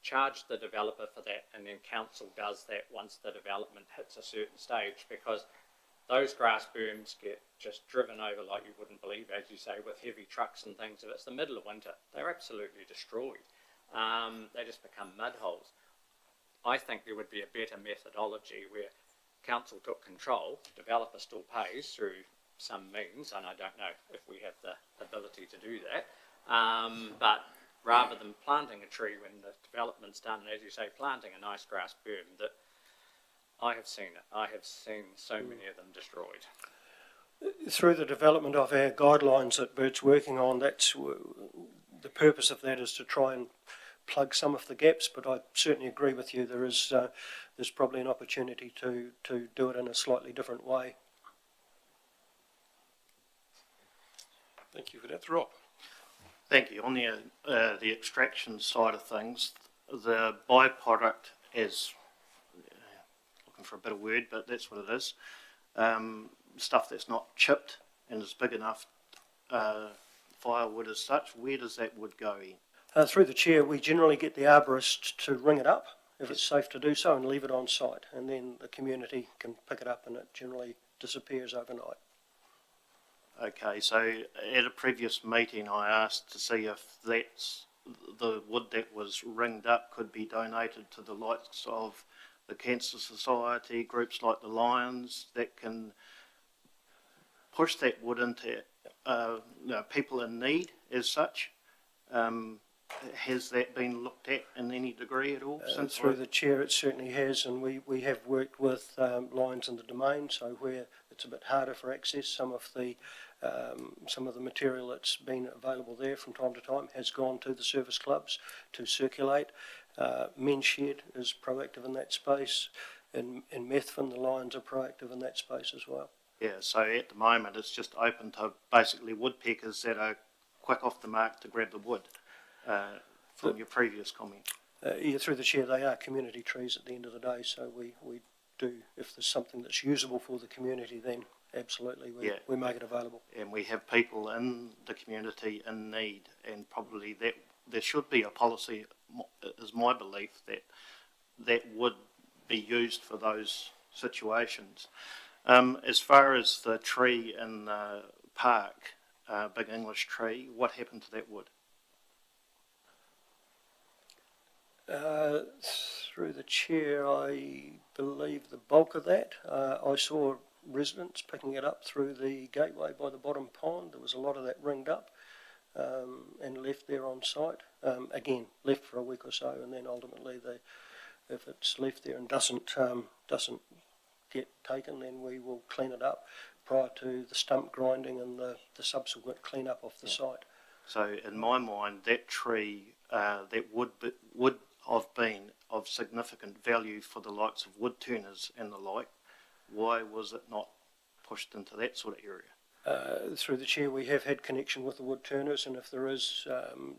Charge the developer for that, and then council does that once the development hits a certain stage, because those grass berms get just driven over like you wouldn't believe, as you say, with heavy trucks and things. If it's the middle of winter, they're absolutely destroyed. They just become mud holes. I think there would be a better methodology where council took control, developer still pays through some means, and I don't know if we have the ability to do that, but rather than planting a tree when the development's done, and as you say, planting a nice grass berm, that I have seen it. I have seen so many of them destroyed. Through the development of our guidelines that Bert's working on, that's the purpose of that is to try and plug some of the gaps, but I certainly agree with you. There's probably an opportunity to do it in a slightly different way. Thank you for that. Rob? Thank you. On the extraction side of things, the byproduct is, looking for a better word, but that's what it is, stuff that's not chipped and is big enough firewood as such. Where does that wood go in? Through the chair, we generally get the arborist to ring it up if it's safe to do so and leave it on site, and then the community can pick it up and it generally disappears overnight. Okay, so at a previous meeting I asked to see if that's the wood that was ringed up could be donated to the likes of the Cancer Society, groups like the Lions that can push that wood into people in need as such. Has that been looked at in any degree at all? Through the chair, it certainly has, and we have worked with Lions in the Domain, so where it's a bit harder for access, some of the material that's been available there from time to time has gone to the service clubs to circulate. Men's Shed is proactive in that space. In Methven, the Lions are proactive in that space as well. Yeah, so at the moment it's just open to basically woodpeckers that are quick off the mark to grab the wood, from your previous comment. Yeah, through the chair, they are community trees at the end of the day, so we do, if there's something that's usable for the community, then absolutely we make it available. And we have people in the community in need, and probably that there should be a policy, is my belief, that would be used for those situations. As far as the tree in the park, Big English tree, what happened to that wood? Through the chair, I believe the bulk of that, I saw residents picking it up through the gateway by the bottom pond. There was a lot of that ringed up and left there on site. Again, left for a week or so, and then ultimately, if it's left there and doesn't get taken, then we will clean it up prior to the stump grinding and the subsequent clean up of the site. So in my mind, that tree that would have been of significant value for the likes of wood turners and the like, why was it not pushed into that sort of area? Through the chair, we have had connection with the wood turners, and if there is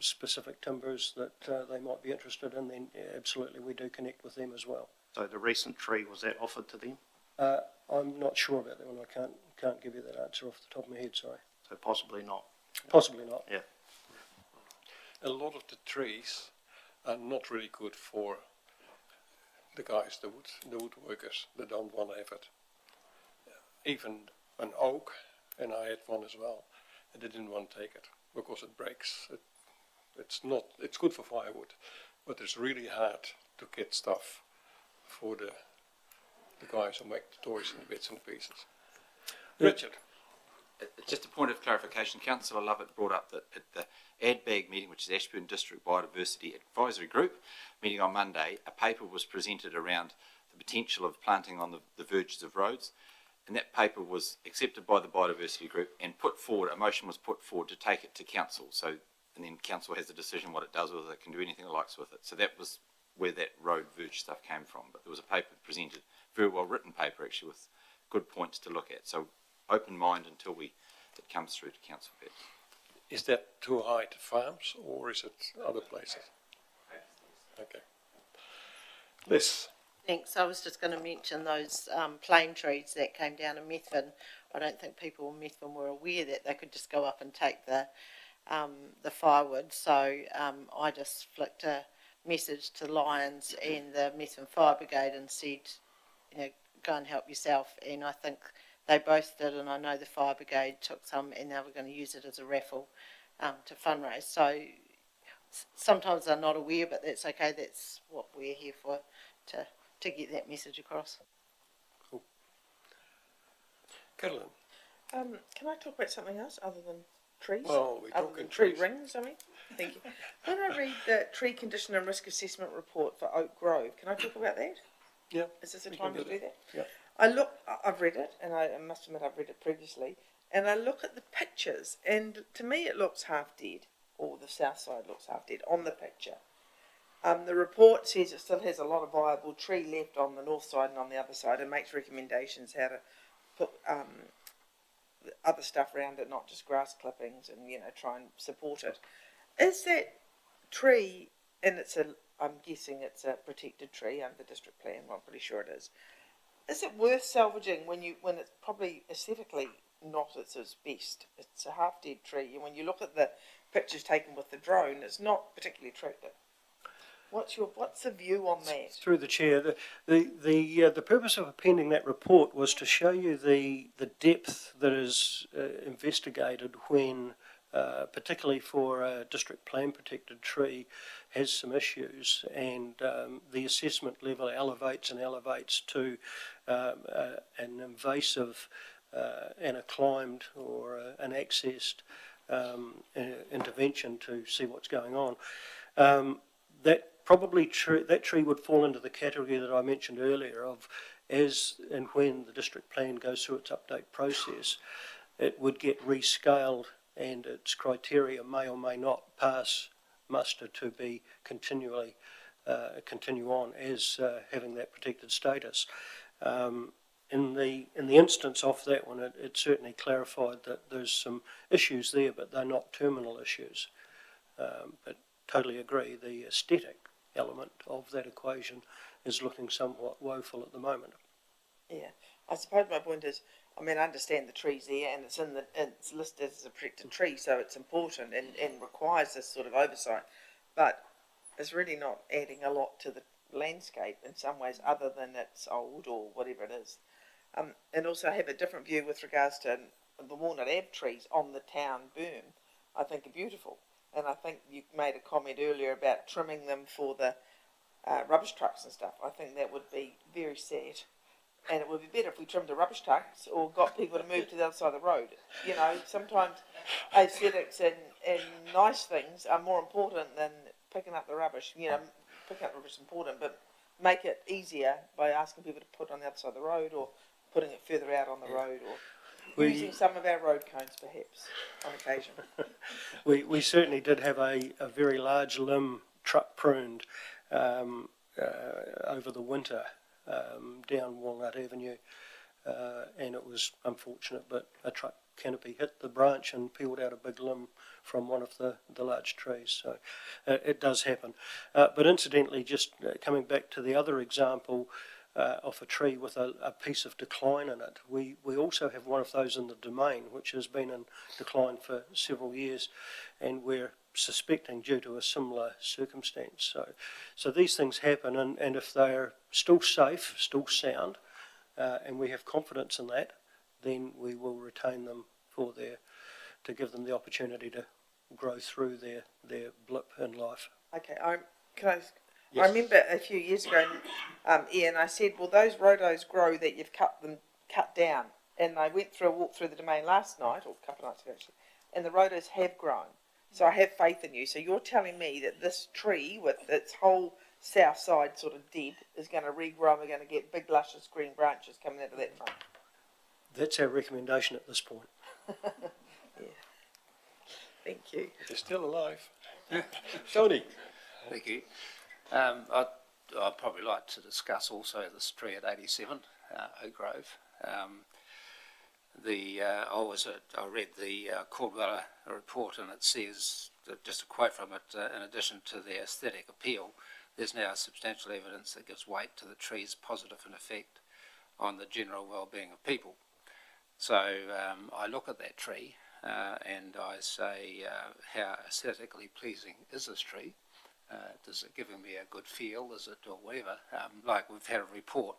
specific timbers that they might be interested in, then absolutely we do connect with them as well. So the recent tree, was that offered to them? I'm not sure about that one. I can't give you that answer off the top of my head, sorry. So possibly not. Possibly not. Yeah. A lot of the trees are not really good for the guys, the woodworkers, that don't want to have it. Even an oak, and I had one as well, and they didn't want to take it because it breaks. It's not. It's good for firewood, but it's really hard to get stuff for the guys who make the toys and the bits and pieces. Richard. Just a point of clarification, Councillor Lovett brought up that at the ADBAG meeting, which is Ashburn District Biodiversity Advisory Group meeting on Monday, a paper was presented around the potential of planting on the verges of roads, and that paper was accepted by the biodiversity group and put forward, a motion was put forward to take it to council. So, and then council has the decision what it does with it, it can do anything it likes with it. So that was where that road verge stuff came from. But there was a paper presented, very well written paper actually, with good points to look at. So open mind until it comes through to council. Is that too high to farms, or is it other places? Okay. Liz. Thanks. I was just going to mention those plane trees that came down in Methven. I don't think people in Methven were aware that they could just go up and take the firewood. So I just flicked a message to Lions and the Methven Fire Brigade and said, you know, go and help yourself. And I think they both did, and I know the Fire Brigade took some and they were going to use it as a raffle to fundraise. So sometimes they're not aware, but that's okay. That's what we're here for, to get that message across. Cool. Carolyn. Can I talk about something else other than trees? Well, we're other talking than tree trees. rings, I mean. Thank you. When I read the tree condition and risk assessment report for Oak Grove, can I talk about that? Yeah. Is this the we time can to do do that? Yeah. I've read it, and I must admit I've read it previously, and I look at the pictures, and to me it looks half dead, or the south side looks half dead on the picture. The report says it still has a lot of viable tree left on the north side and on the other side, and makes recommendations how to put other stuff around it, not just grass clippings, and try and support it. Is that tree, and I'm guessing it's a protected tree under the district plan, well, I'm pretty sure it is. Is it worth salvaging when it's probably aesthetically not at its best? It's a half dead tree, and when you look at the pictures taken with the drone, it's not particularly attractive. What's the view on that? Through the chair, the purpose of appending that report was to show you the depth that is investigated when, particularly for a district plan protected tree, has some issues, and the assessment level elevates to an invasive and a climbed or an accessed intervention to see what's going on. That tree would fall into the category that I mentioned earlier of as and when the district plan goes through its update process, it would get rescaled and its criteria may or may not pass muster to be continue on as having that protected status. In the instance of that one, it certainly clarified that there's some issues there, but they're not terminal issues. But totally agree, the aesthetic element of that equation is looking somewhat woeful at the moment. Yeah, I suppose my point is, I understand the tree's there and it's listed as a protected tree, so it's important and requires this sort of oversight, but it's really not adding a lot to the landscape in some ways other than it's old or whatever it is. And also I have a different view with regards to the Walnut Ave trees on the town berm. I think are beautiful. And I think you made a comment earlier about trimming them for the rubbish trucks and stuff. I think that would be very sad. And it would be better if we trimmed the rubbish trucks or got people to move to the other side of the road. Sometimes aesthetics and nice things are more important than picking up the rubbish. Picking up rubbish is important, but make it easier by asking people to put it on the other side of the road or putting it further out on the road or using some of our road cones perhaps on occasion. We certainly did have a very large limb truck pruned over the winter down Walnut Avenue, and it was unfortunate, but a truck canopy hit the branch and peeled out a big limb from one of the large trees. So it does happen. But incidentally, just coming back to the other example of a tree with a piece of decline in it, we also have one of those in the domain, which has been in decline for several years, and we're suspecting due to a similar circumstance. So these things happen, and if they're still safe, still sound, and we have confidence in that, then we will retain them to give them the opportunity to grow through their blip in life. Okay, I remember a few years ago, Ian, I said, well, those rhodos grow that you've cut down. And I went through a walk through the domain last night, or a couple of nights ago actually, and the rhodos have grown. So I have faith in you. So you're telling me that this tree with its whole south side sort of dead is going to regrow and we're going to get big luscious green branches coming out of that front. That's our recommendation at this point. Yeah. Thank you. They're still alive. Tony? Thank you. I'd probably like to discuss also this tree at 87, Oak Grove. I read the Caldwell report, and it says, just a quote from it, in addition to their aesthetic appeal, there's now substantial evidence that gives weight to the tree's positive effect on the general well-being of people. So I look at that tree and I say, how aesthetically pleasing is this tree? Does it give me a good feel? Is it, or whatever? Like we've had a report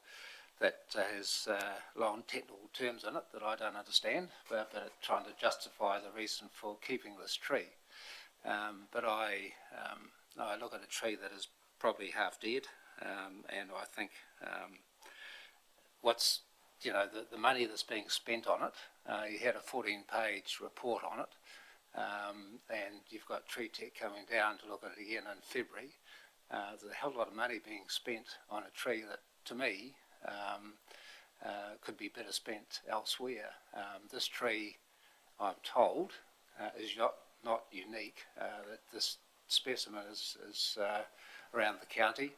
that has long technical terms in it that I don't understand, but trying to justify the reason for keeping this tree. But I look at a tree that is probably half dead, and I think what's, the money that's being spent on it, you had a 14-page report on it, and you've got Tree Tech coming down to look at it again in February. There's a hell of a lot of money being spent on a tree that, to me, could be better spent elsewhere. This tree, I'm told, is not unique. That this specimen is around the county.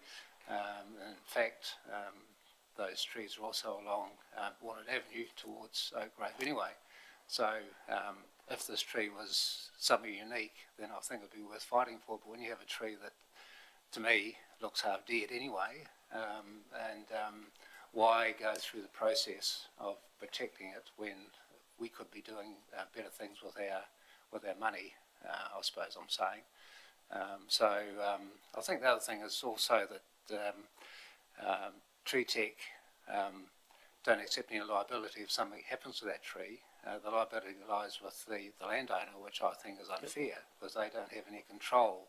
In fact, those trees are also along Walnut Avenue towards Oak Grove anyway. So if this tree was something unique, then I think it would be worth fighting for. But when you have a tree that, to me, looks half dead anyway, why go through the process of protecting it when we could be doing better things with our money, I suppose I'm saying. I think the other thing is also that Tree Tech don't accept any liability if something happens to that tree. The liability lies with the landowner, which I think is unfair, because they don't have any control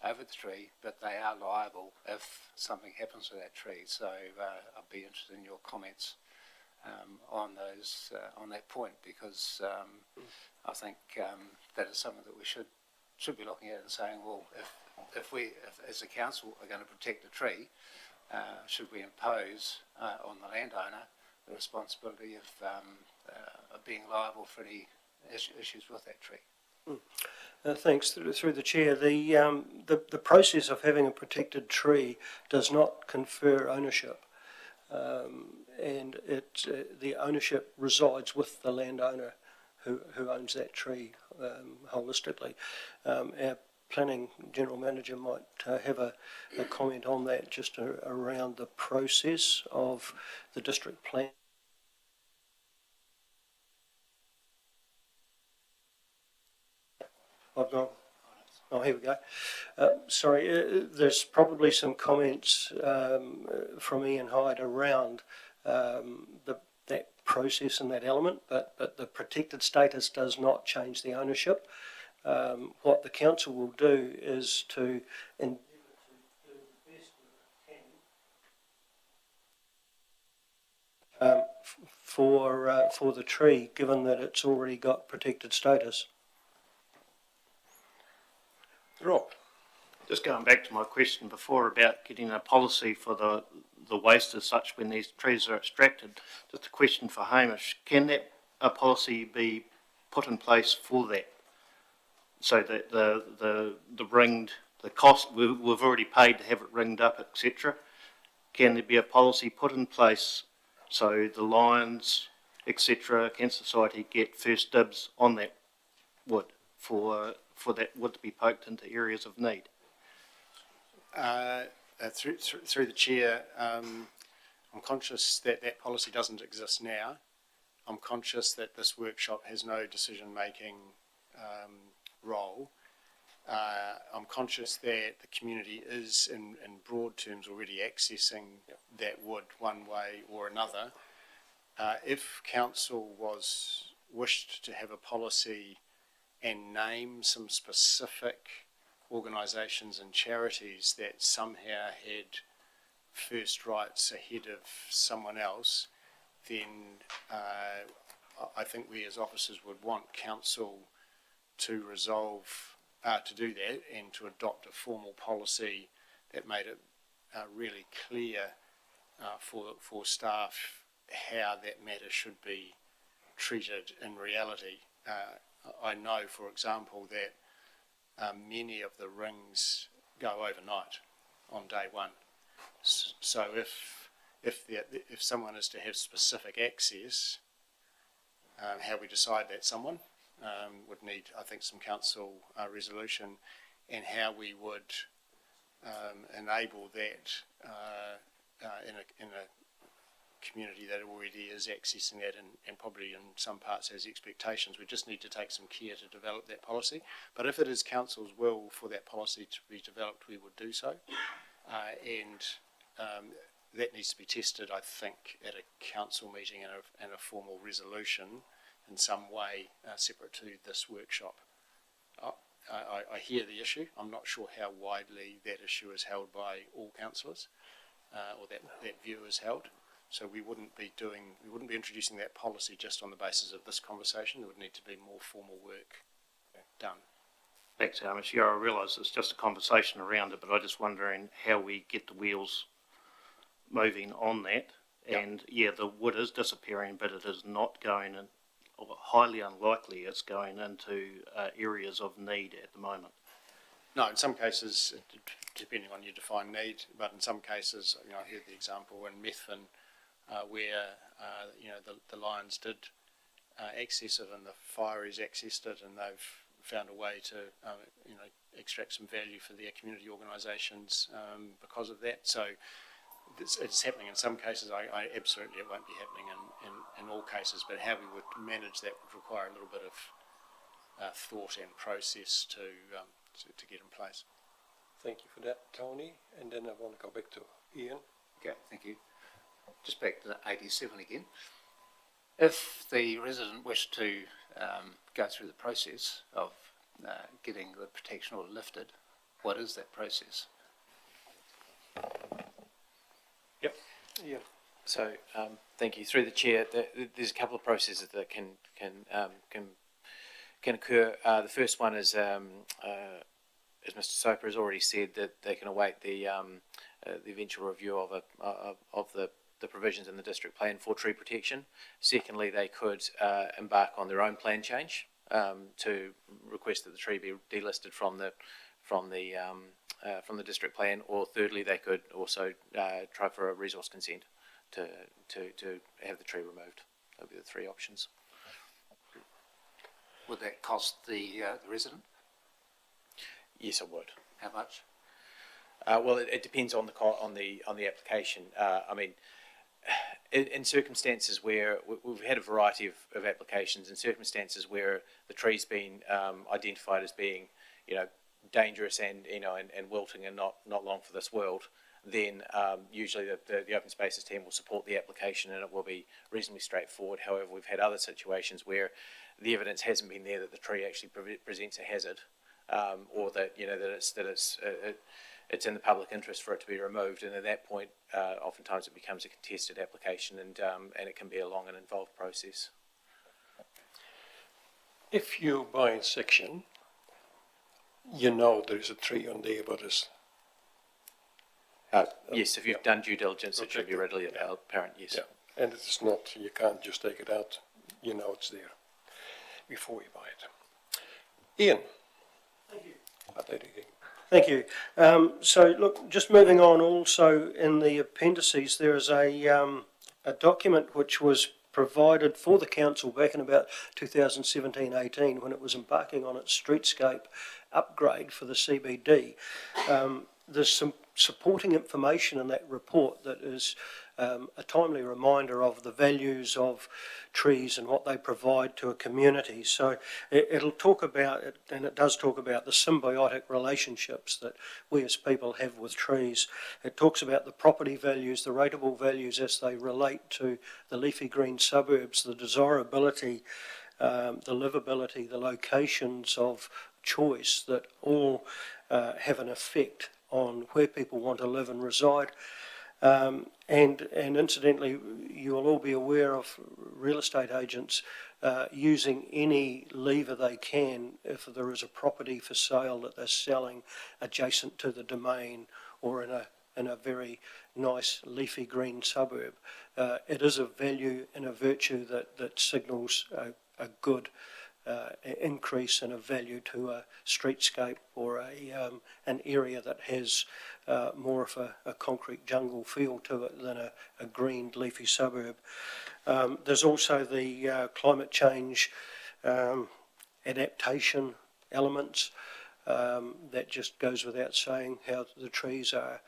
over the tree, but they are liable if something happens to that tree. So I'd be interested in your comments on that point, because I think that is something that we should be looking at and saying, well, if we as a council are going to protect a tree, should we impose on the landowner the responsibility of being liable for any issues with that tree? Thanks. Through the chair, the process of having a protected tree does not confer ownership, and the ownership resides with the landowner who owns that tree holistically. Our planning general manager might have a comment on that, just around the process of the district plan. I've gone. Oh, here we go. Sorry, there's probably some comments from Ian Hyde around that process and that element, but the protected status does not change the ownership. What the council will do is to endeavour to do the best we can for the tree, given that it's already got protected status. Rob? Just going back to my question before about getting a policy for the waste as such when these trees are extracted, just a question for Hamish. Can that a policy be put in place for that? So that the ringed, the cost, we've already paid to have it ringed up, etc. Can there be a policy put in place so the Lions, etc., Cancer Society get first dibs on that wood for that wood to be poked into areas of need? Through the chair, I'm conscious that policy doesn't exist now. I'm conscious that this workshop has no decision-making role. I'm conscious that the community is, in broad terms, already accessing that wood one way or another. If council wished to have a policy and name some specific organisations and charities that somehow had first rights ahead of someone else, then I think we as officers would want council to resolve, to do that and to adopt a formal policy that made it really clear for staff how that matter should be treated in reality. I know, for example, that many of the rings go overnight on day one. So if someone is to have specific access, how we decide that someone would need, I think, some council resolution, and how we would enable that in a community that already is accessing that and probably in some parts has expectations. We just need to take some care to develop that policy. But if it is council's will for that policy to be developed, we would do so. That needs to be tested, I think, at a council meeting and a formal resolution in some way separate to this workshop. I hear the issue. I'm not sure how widely that issue is held by all councillors, or that view is held. So we wouldn't be introducing that policy just on the basis of this conversation. There would need to be more formal work done. Back to Amish, I realise it's just a conversation around it, but I'm just wondering how we get the wheels moving on that. And the wood is disappearing, but it is not going in, or highly unlikely it's going into areas of need at the moment. No, in some cases, depending on your defined need, but in some cases, I heard the example in Methven where the Lions did access it and the Fireys accessed it, and they've found a way to extract some value for their community organisations because of that. So it's happening in some cases. I absolutely, it won't be happening in all cases, but how we would manage that would require a little bit of thought and process to get in place. Thank you for that, Tony. And then I want to go back to Ian. Okay, thank you. Just back to 87 again. If the resident wished to go through the process of getting the protection order lifted, what is that process? Yep. Yeah. So, thank you. Through the chair, there's a couple of processes that can occur. The first one is, as Mr. Soper has already said, that they can await the eventual review of the provisions in the district plan for tree protection. Secondly, they could embark on their own plan change to request that the tree be delisted from the district plan. Or thirdly, they could also try for a resource consent to have the tree removed. Those would be the three options. Would that cost the resident? Yes, it would. How much? Well, it depends on the application. I mean, in circumstances where we've had a variety of applications, in circumstances where the tree's been identified as being, dangerous and wilting and not long for this world, then usually the open spaces team will support the application and it will be reasonably straightforward. However, we've had other situations where the evidence hasn't been there that the tree actually presents a hazard, or that it's in the public interest for it to be removed, and at that point, oftentimes it becomes a contested application, and it can be a long and involved process. If you buy a section, there is a tree on there, but it's yes, if you've done due diligence, it should be readily apparent. Yes. Yeah. And it's not. You can't just take it out. It's there before you buy it. Ian. Thank you. There you go. Thank you. So, look, just moving on, also in the appendices, there is a document which was provided for the council back in about 2017-18 when it was embarking on its streetscape upgrade for the CBD. There's some supporting information in that report that is a timely reminder of the values of trees and what they provide to a community. So it'll talk about it, and it does talk about the symbiotic relationships that we as people have with trees. It talks about the property values, the rateable values as they relate to the leafy green suburbs, the desirability the livability, the locations of choice that all have an effect on where people want to live and reside. And incidentally, you will all be aware of real estate agents using any lever they can if there is a property for sale that they're selling adjacent to the domain or in a very nice leafy green suburb. It is a value and a virtue that signals a good increase in a value to a streetscape or an area that has more of a concrete jungle feel to it than a green leafy suburb. There's also the climate change adaptation elements. That just goes without saying how the trees are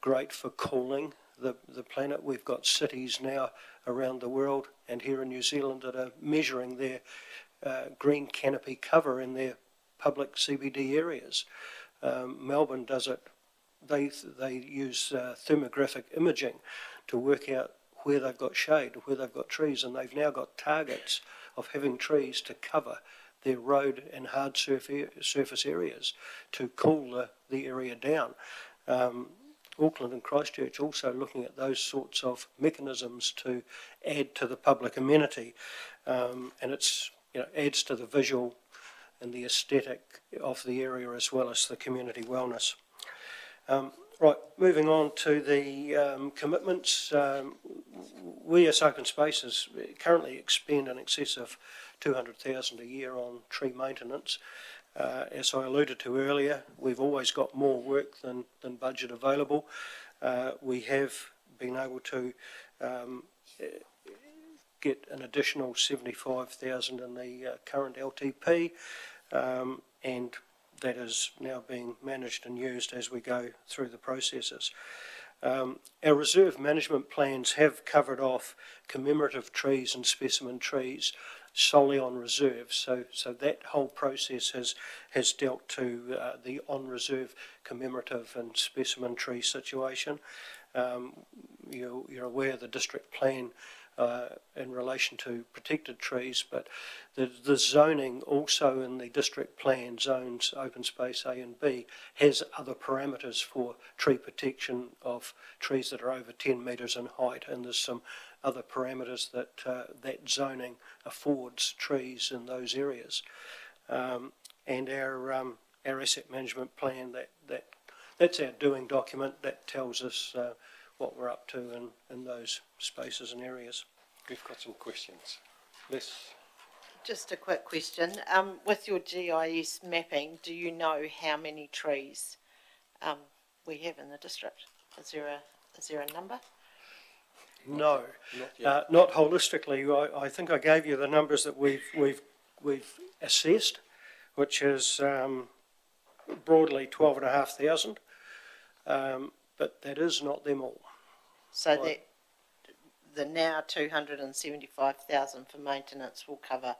great for cooling the planet. We've got cities now around the world and here in New Zealand that are measuring their green canopy cover in their public CBD areas. Melbourne does it. They use thermographic imaging to work out where they've got shade, where they've got trees, and they've now got targets of having trees to cover their road and hard surface areas to cool the area down. Auckland and Christchurch also looking at those sorts of mechanisms to add to the public amenity, and it's adds to the visual and the aesthetic of the area as well as the community wellness. Right, moving on to the commitments. We as Open Spaces currently expend in excess of $200,000 a year on tree maintenance. As I alluded to earlier, we've always got more work than budget available. We have been able to get an additional $75,000 in the current LTP, and that is now being managed and used as we go through the processes. Our reserve management plans have covered off commemorative trees and specimen trees solely on reserves, so that whole process has dealt to the on-reserve commemorative and specimen tree situation. You're aware of the district plan in relation to protected trees, but the zoning also in the district plan zones open space A and B has other parameters for tree protection of trees that are over 10 metres in height, and there's some other parameters that that zoning affords trees in those areas. And our asset management plan, that's our doing document that tells us what we're up to in those spaces and areas. We've got some questions. Les? Just a quick question. With your GIS mapping, do you know how many trees we have in the district? Is there a number? No, not holistically. I think I gave you the numbers that we've assessed, which is broadly 12,500, but that is not them all. So that the now 275,000 for maintenance will cover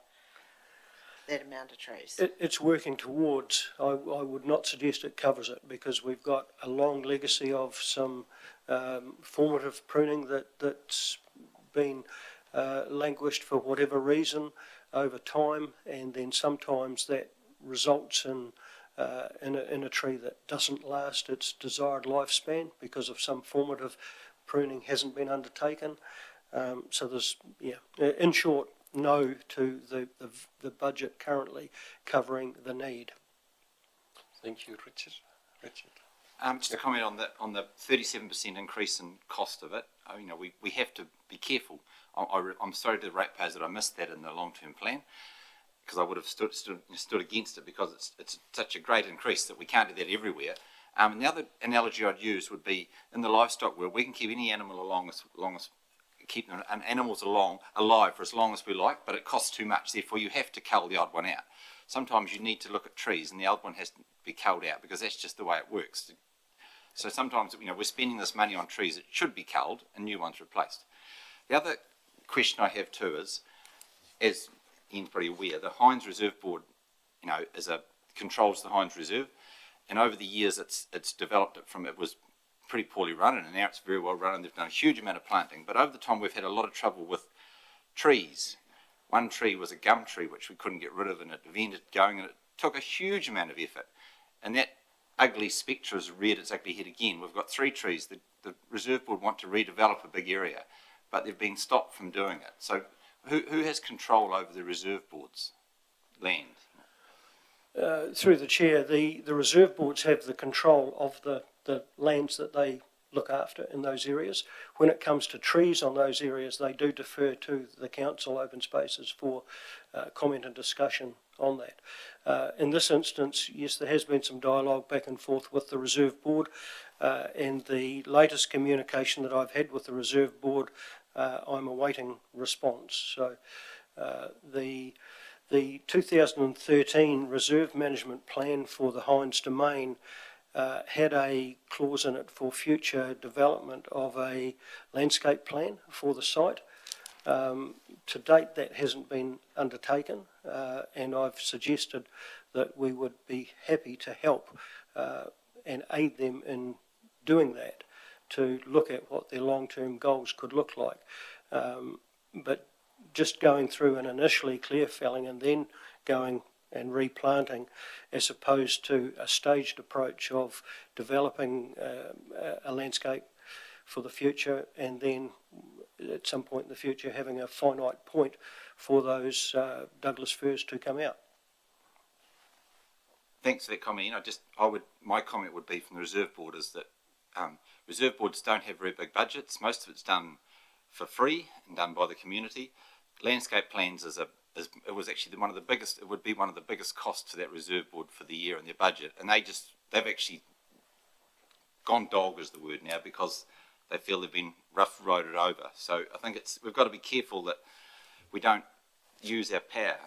that amount of trees? It's working towards. I would not suggest it covers it because we've got a long legacy of some formative pruning that's been languished for whatever reason over time, and then sometimes that results in a tree that doesn't last its desired lifespan because of some formative pruning hasn't been undertaken. So there's, in short, no to the budget currently covering the need. Thank you, Richard. Just a comment on the 37% increase in cost of it. We have to be careful. I'm sorry to the ratepayers that I missed that in the long-term plan, because I would have stood against it because it's such a great increase that we can't do that everywhere. And the other analogy I'd use would be in the livestock world, we can keep any animal keep animals alive for as long as we like, but it costs too much. Therefore, you have to cull the odd one out. Sometimes you need to look at trees, and the old one has to be culled out because that's just the way it works. So sometimes, we're spending this money on trees that should be culled and new ones replaced. The other question I have too is, as Ian's pretty aware, the Hinds Reserve Board, controls the Hinds Reserve, and over the years it's developed it from, it was pretty poorly run, and now it's very well run, and they've done a huge amount of planting. But over the time, we've had a lot of trouble with trees one tree was a gum tree which we couldn't get rid of, and it ended going, and it took a huge amount of effort. And that ugly spectre has reared its ugly head again. We've got 3 trees. The Reserve Board want to redevelop a big area, but they've been stopped from doing it. So who has control over the Reserve Board's land? Through the chair, the reserve boards have the control of the lands that they look after in those areas. When it comes to trees on those areas, they do defer to the council open spaces for comment and discussion on that. In this instance, yes, there has been some dialogue back and forth with the reserve board, and the latest communication that I've had with the reserve board, I'm awaiting response. So the 2013 reserve management plan for the Hinds Domain had a clause in it for future development of a landscape plan for the site. To date, that hasn't been undertaken, and I've suggested that we would be happy to help and aid them in doing that, to look at what their long-term goals could look like. But just going through and initially clear felling and then going and replanting, as opposed to a staged approach of developing a landscape for the future, and then at some point in the future having a finite point for those Douglas firs to come out. Thanks for that comment. My comment would be from the Reserve Board is that Reserve Boards don't have very big budgets. Most of it's done for free and done by the community. Landscape plans it was actually one of the biggest. It would be one of the biggest costs to that Reserve Board for the year in their budget, and they've actually gone dog is the word now, because they feel they've been rough roaded over. So I think we've got to be careful that we don't use our power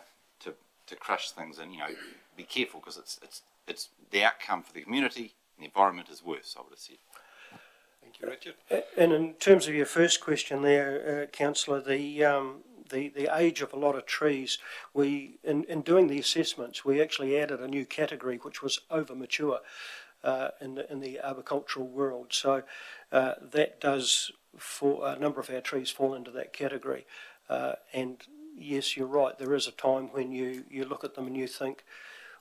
to crush things, and be careful, because it's the outcome for the community and the environment is worse, I would have said. Thank you, Richard. And in terms of your first question there, Councillor, the age of a lot of trees, in doing the assessments, we actually added a new category which was over mature in the arboricultural world. So that does, for a number of our trees, fall into that category. And yes, you're right, there is a time when you look at them and you think,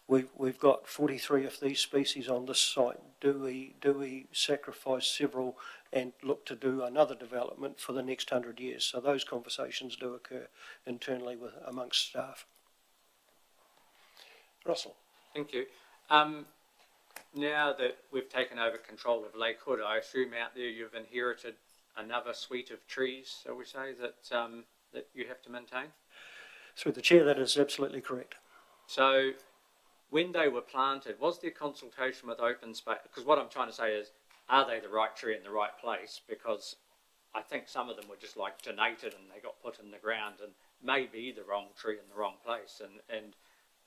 we've got 43 of these species on this site. Do we sacrifice several and look to do another development for the next 100 years? So those conversations do occur internally amongst staff. Russell. Thank you. Now that we've taken over control of Lakewood, I assume out there you've inherited another suite of trees, shall we say, that you have to maintain? Through the chair, that is absolutely correct. So when they were planted, was there consultation with open space? Because what I'm trying to say is, are they the right tree in the right place? Because I think some of them were just like donated and they got put in the ground and maybe the wrong tree in the wrong place. And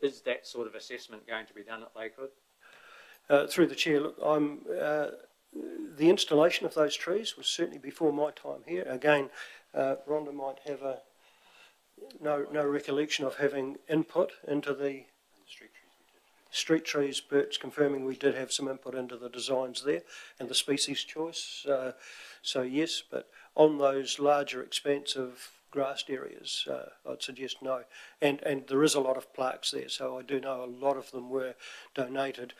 is that sort of assessment going to be done at Lakewood? Through the chair, look, the installation of those trees was certainly before my time here. Again, Rhonda might have no recollection of having input into the street trees. Bert's confirming we did have some input into the designs there and the species choice. So yes, but on those larger expansive grassed areas, I'd suggest no. And there is a lot of plaques there, so I do know a lot of them were donated,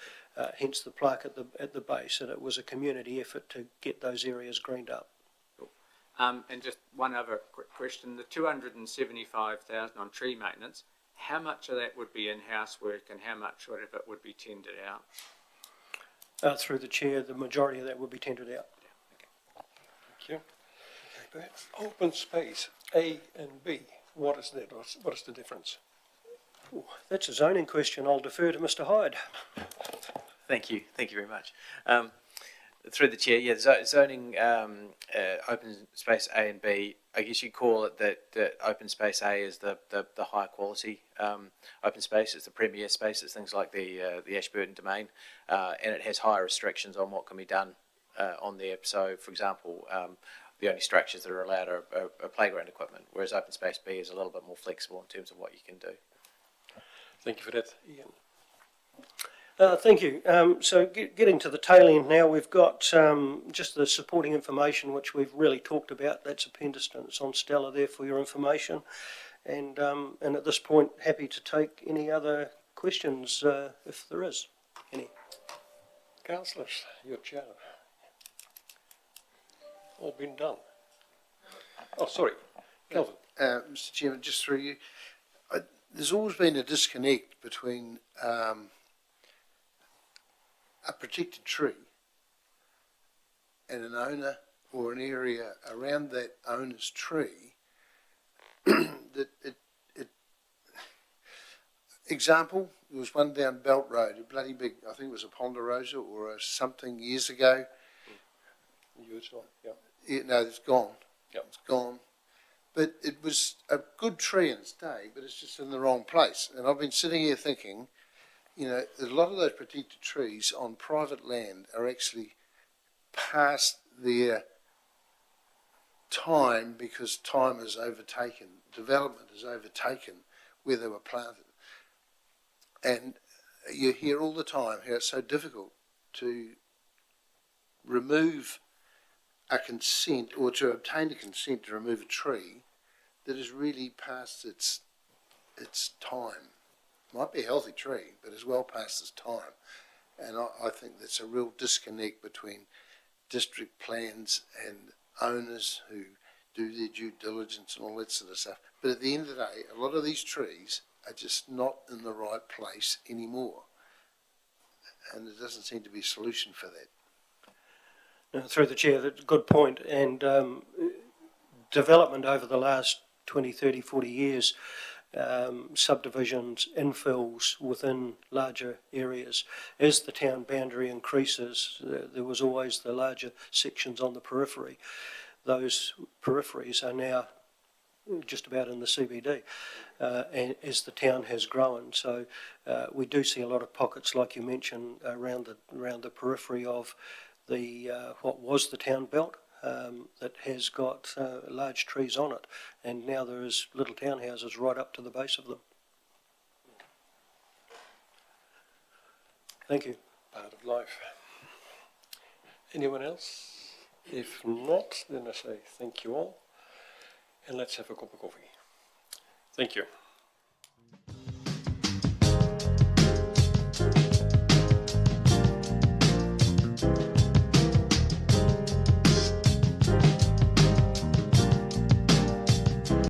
hence the plaque at the base, and it was a community effort to get those areas greened up. And just one other quick question, the 275,000 on tree maintenance, how much of that would be in-house work and how much of it would be tendered out? Through the chair, the majority of that would be tendered out. Thank you. Okay, open space, A and B, what is that? What is the difference? Ooh, that's a zoning question. I'll defer to Mr. Hyde. Thank you very much. Through the chair, yeah, zoning open space A and B, I guess you'd call it that open space A is the higher quality open space. It's the premier space. It's things like the Ashburton Domain, and it has higher restrictions on what can be done on there. So, for example, the only structures that are allowed are playground equipment, whereas open space B is a little bit more flexible in terms of what you can do. Thank you for that, Ian. Thank you. So getting to the tail end now, we've got just the supporting information which we've really talked about. That's appendix and it's on Stella there for your information. And at this point, happy to take any other questions if there is any. Councillors, your chair. All been done. Oh, sorry, Kelvin. Mr. Chairman, just through you, there's always been a disconnect between a protected tree and an owner or an area around that owner's tree that example, there was one down Belt Road, a bloody big, I think it was a ponderosa or something years ago. Yeah, no, it's gone. Yep. It's gone. But it was a good tree in its day, but it's just in the wrong place. And I've been sitting here thinking, you know, a lot of those protected trees on private land are actually past their time because time has overtaken, development has overtaken where they were planted. And you hear all the time how it's so difficult to remove a consent or to obtain a consent to remove a tree that is really past its time. Might be a healthy tree, but is well past its time. And I think that's a real disconnect between district plans and owners who do their due diligence and all that sort of stuff. But at the end of the day, a lot of these trees are just not in the right place anymore. And there doesn't seem to be a solution for that. Through the chair, that's a good point. And development over the last 20, 30, 40 years, subdivisions, infills within larger areas. As the town boundary increases, there was always the larger sections on the periphery. Those peripheries are now just about in the CBD, and as the town has grown. So we do see a lot of pockets, like you mentioned, around the periphery of the what was the town belt, that has got large trees on it, and now there is little townhouses right up to the base of them. Thank you. Part of life. Anyone else? If not, then I say thank you all, and let's have a cup of coffee. Thank you.